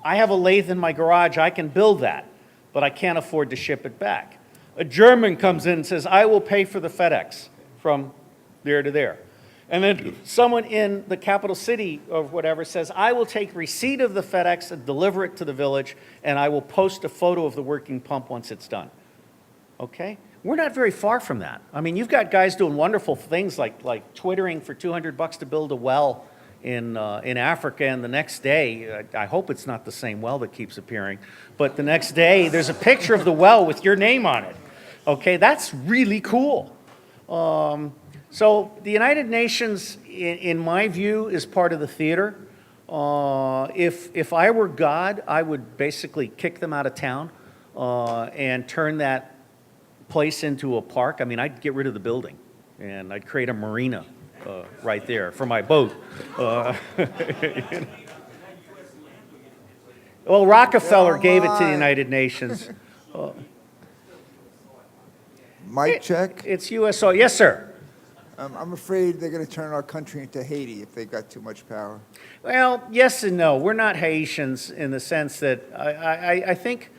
have a lathe in my garage, I can build that, but I can't afford to ship it back. A German comes in and says, I will pay for the FedEx from there to there. And then someone in the capital city of whatever says, I will take receipt of the FedEx and deliver it to the village, and I will post a photo of the working pump once it's done. Okay? We're not very far from that. I mean, you've got guys doing wonderful things like twittering for $200 to build a well in Africa, and the next day, I hope it's not the same well that keeps appearing, but the next day there's a picture of the well with your name on it. Okay, that's really cool. So the United Nations, in my view, is part of the theater. If I were God, I would basically kick them out of town and turn that place into a park. I mean, I'd get rid of the building, and I'd create a marina right there for my boat. Well, Rockefeller gave it to the United Nations. Mic check. It's USO. Yes, sir. I'm afraid they're going to turn our country into Haiti if they've got too much power. Well, yes and no. We're not Haitians in the sense that I think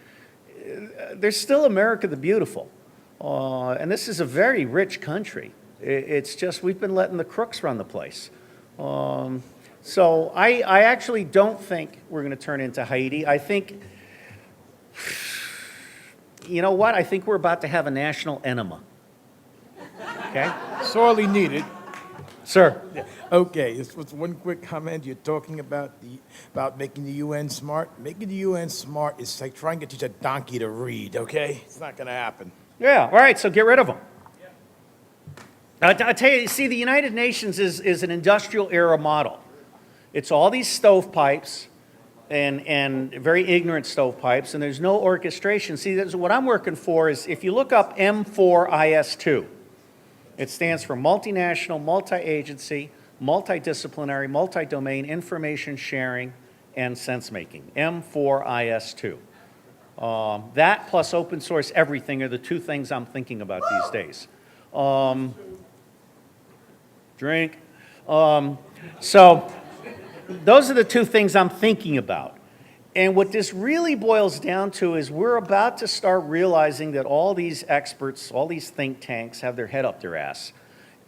there's still America the Beautiful. And this is a very rich country. It's just we've been letting the crooks run the place. So I actually don't think we're going to turn into Haiti. I think, you know what? I think we're about to have a national enema. Okay? Sorely needed. Sir. Okay, it's one quick comment. You're talking about making the UN smart. Making the UN smart is like trying to teach a donkey to read, okay? It's not going to happen. Yeah, all right, so get rid of them. I tell you, see, the United Nations is an industrial era model. It's all these stovepipes and very ignorant stovepipes, and there's no orchestration. See, what I'm working for is, if you look up M4IS2, it stands for multinational, multi-agency, multidisciplinary, multi-domain information sharing and sense-making, M4IS2. That plus open source everything are the two things I'm thinking about these days. Drink. So those are the two things I'm thinking about. And what this really boils down to is we're about to start realizing that all these experts, all these think tanks have their head up their ass.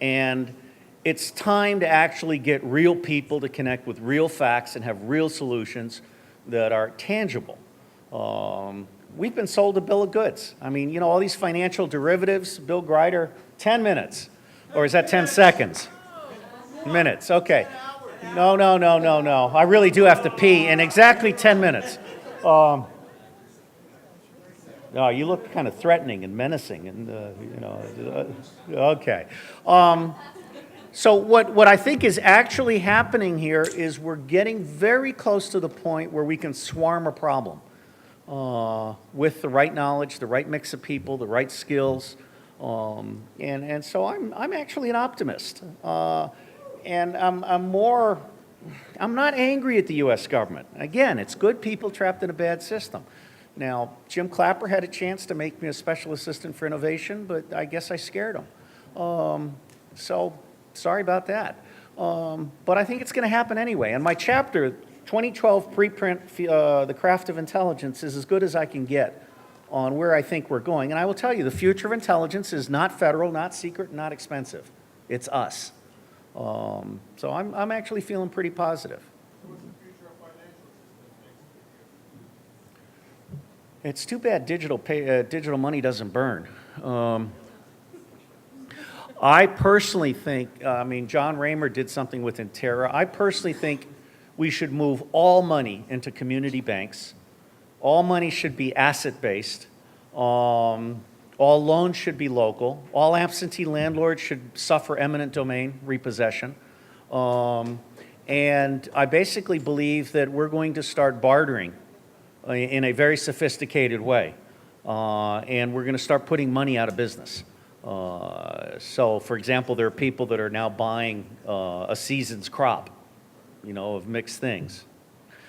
And it's time to actually get real people to connect with real facts and have real solutions that are tangible. We've been sold a bill of goods. I mean, you know, all these financial derivatives, Bill Greider, 10 minutes. Or is that 10 seconds? Minutes, okay. No. I really do have to pee in exactly 10 minutes. No, you look kind of threatening and menacing, and you know. Okay. So what I think is actually happening here is we're getting very close to the point where we can swarm a problem with the right knowledge, the right mix of people, the right skills, and so I'm actually an optimist. And I'm not angry at the U.S. government. Again, it's good people trapped in a bad system. Now, Jim Clapper had a chance to make me a special assistant for innovation, but I guess I scared him. So sorry about that. But I think it's going to happen anyway. And my chapter, 2012 preprint, The Craft of Intelligence, is as good as I can get on where I think we're going. And I will tell you, the future of intelligence is not federal, not secret, not expensive. It's us. So I'm actually feeling pretty positive. It's too bad digital money doesn't burn. I personally think, I mean, John Raymer did something with Intera. I personally think we should move all money into community banks. All money should be asset-based. All loans should be local. All absentee landlords should suffer eminent domain repossession. And I basically believe that we're going to start bartering in a very sophisticated way. And we're going to start putting money out of business. So, for example, there are people that are now buying a season's crop, you know, of mixed things.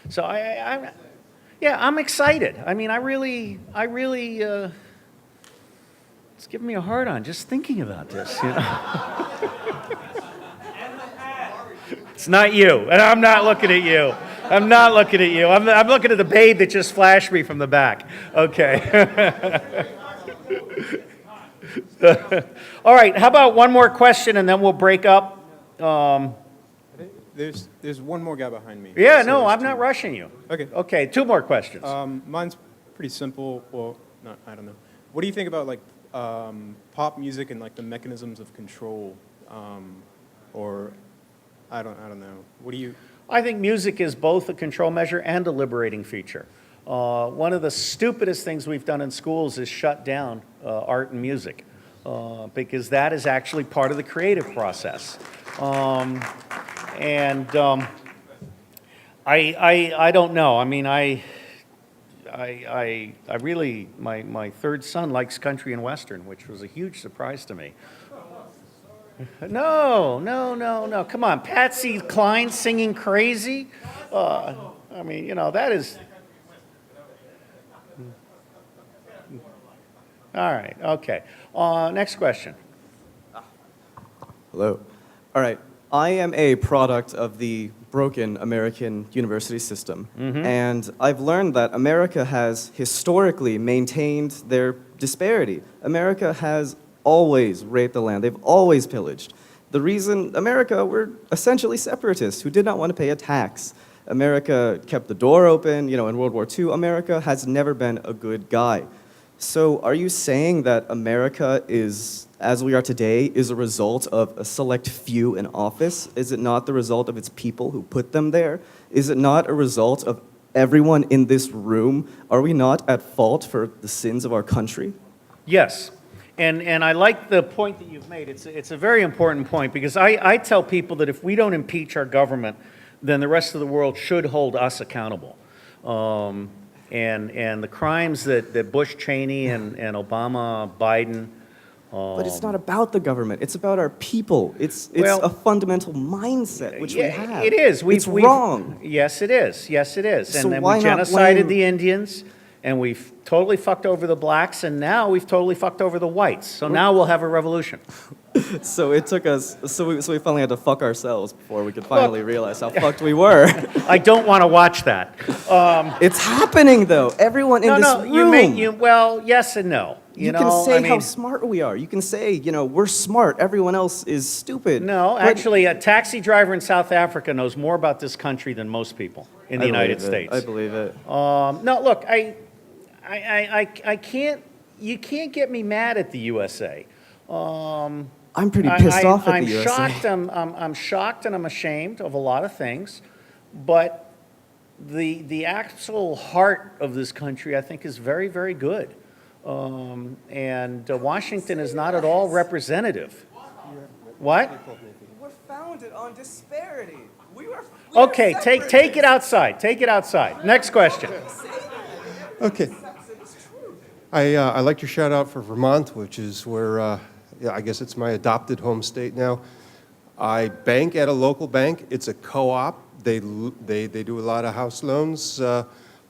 So I'm excited. I mean, I really. It's giving me a hard on just thinking about this. You know? It's not you, and I'm not looking at you. I'm not looking at you. I'm looking at the babe that just flashed me from the back. Okay. All right. How about one more question, and then we'll break up. There's one more guy behind me. Yeah. So No, I'm two. not rushing you. Okay. Okay. Two more questions. Mine's pretty simple. Well, not. I don't know. What do you think about like pop music and like the mechanisms of control, or I don't know. What do you? I think music is both a control measure and a liberating feature. One of the stupidest things we've done in schools is shut down art and music because that is actually part of the creative process. I don't know. I mean, I really, my third son likes country and western, which was a huge surprise to me. No. Come on, Patsy Cline singing Crazy? I mean, you know, that is... All right, okay. Next question. Hello. All right. I am a product of the broken American university system. And I've learned that America has historically maintained their disparity. America has always raped the land. They've always pillaged. The reason America, we're essentially separatists who did not want to pay a tax. America kept the door open. You know, in World War II, America has never been a good guy. So are you saying that America is, as we are today, is a result of a select few in office? Is it not the result of its people who put them there? Is it not a result of everyone in this room? Are we not at fault for the sins of our country? Yes. And I like the point that you've made. It's a very important point because I tell people that if we don't impeach our government, then the rest of the world should hold us accountable. And the crimes that Bush, Cheney, and Obama, Biden. But it's not about the government. It's about our people. It's a fundamental mindset which we have. It is. It's wrong. Yes, it is. Yes, it is. So and then we why not genocided blame- the Indians, and we've totally fucked over the blacks, and now we've totally fucked over the whites. So now we'll have a revolution. So it took us, so we finally had to fuck ourselves before we could finally realize how fucked we were. I don't want to watch that. It's happening though. Everyone in this room. Well, yes and no. You know, can say I how mean, smart we are. You can say, we're smart. Everyone else is stupid. No, But- actually, a taxi driver in South Africa knows more about this country than most people in the United States. I believe it. No, look, I can't. You can't get me mad at the USA. I'm pretty pissed off at I'm the USA. shocked. I'm shocked and I'm ashamed of a lot of things, but the actual heart of this country, I think, is very, very good. And Washington is not at all representative. What? We're founded on disparity. Okay, take it outside. Take it outside. Next question. Okay. I like your shout out for Vermont, which is where, I guess it's my adopted home state now. I bank at a local bank. It's a co-op. They do a lot of house loans.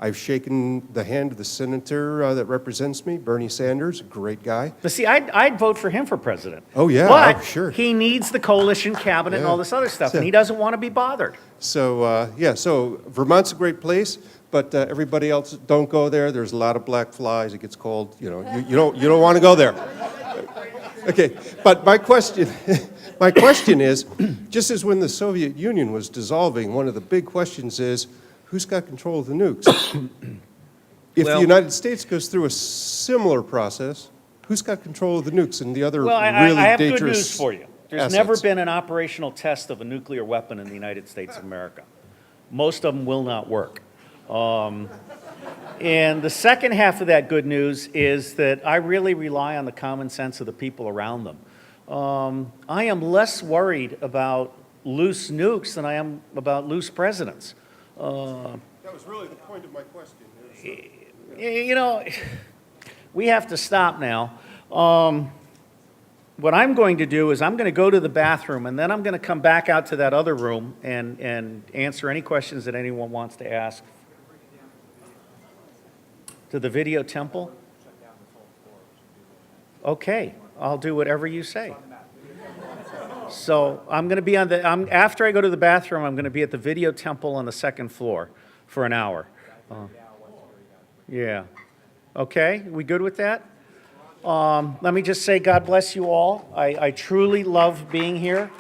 I've shaken the hand of the senator that represents me, Bernie Sanders, a great guy. But see, I'd vote for him for president. Oh, yeah, but sure. He needs the coalition cabinet and all this other stuff, and he doesn't want to be bothered. So, so Vermont's a great place, but everybody else, don't go there. There's a lot of black flies. It gets cold. You don't want to go there. Okay, but my question is, just as when the Soviet Union was dissolving, one of the big questions is, who's got control of the nukes? If the United States goes through a similar process, who's got control of the nukes and the other really dangerous I have good news for you. There's assets? never been an operational test of a nuclear weapon in the United States of America. Most of them will not work. And the second half of that good news is that I really rely on the common sense of the people around them. I am less worried about loose nukes than I am about loose presidents. That was really the point of my question. We have to stop now. What I'm going to do is I'm going to go to the bathroom, and then I'm going to come back out to that other room and answer any questions that anyone wants to ask. To the video temple? Okay, I'll do whatever you say. So I'm going to be on after I go to the bathroom, I'm going to be at the video temple on the second floor for an hour. Yeah. Okay, we good with that? Let me just say God bless you all. I truly love being here.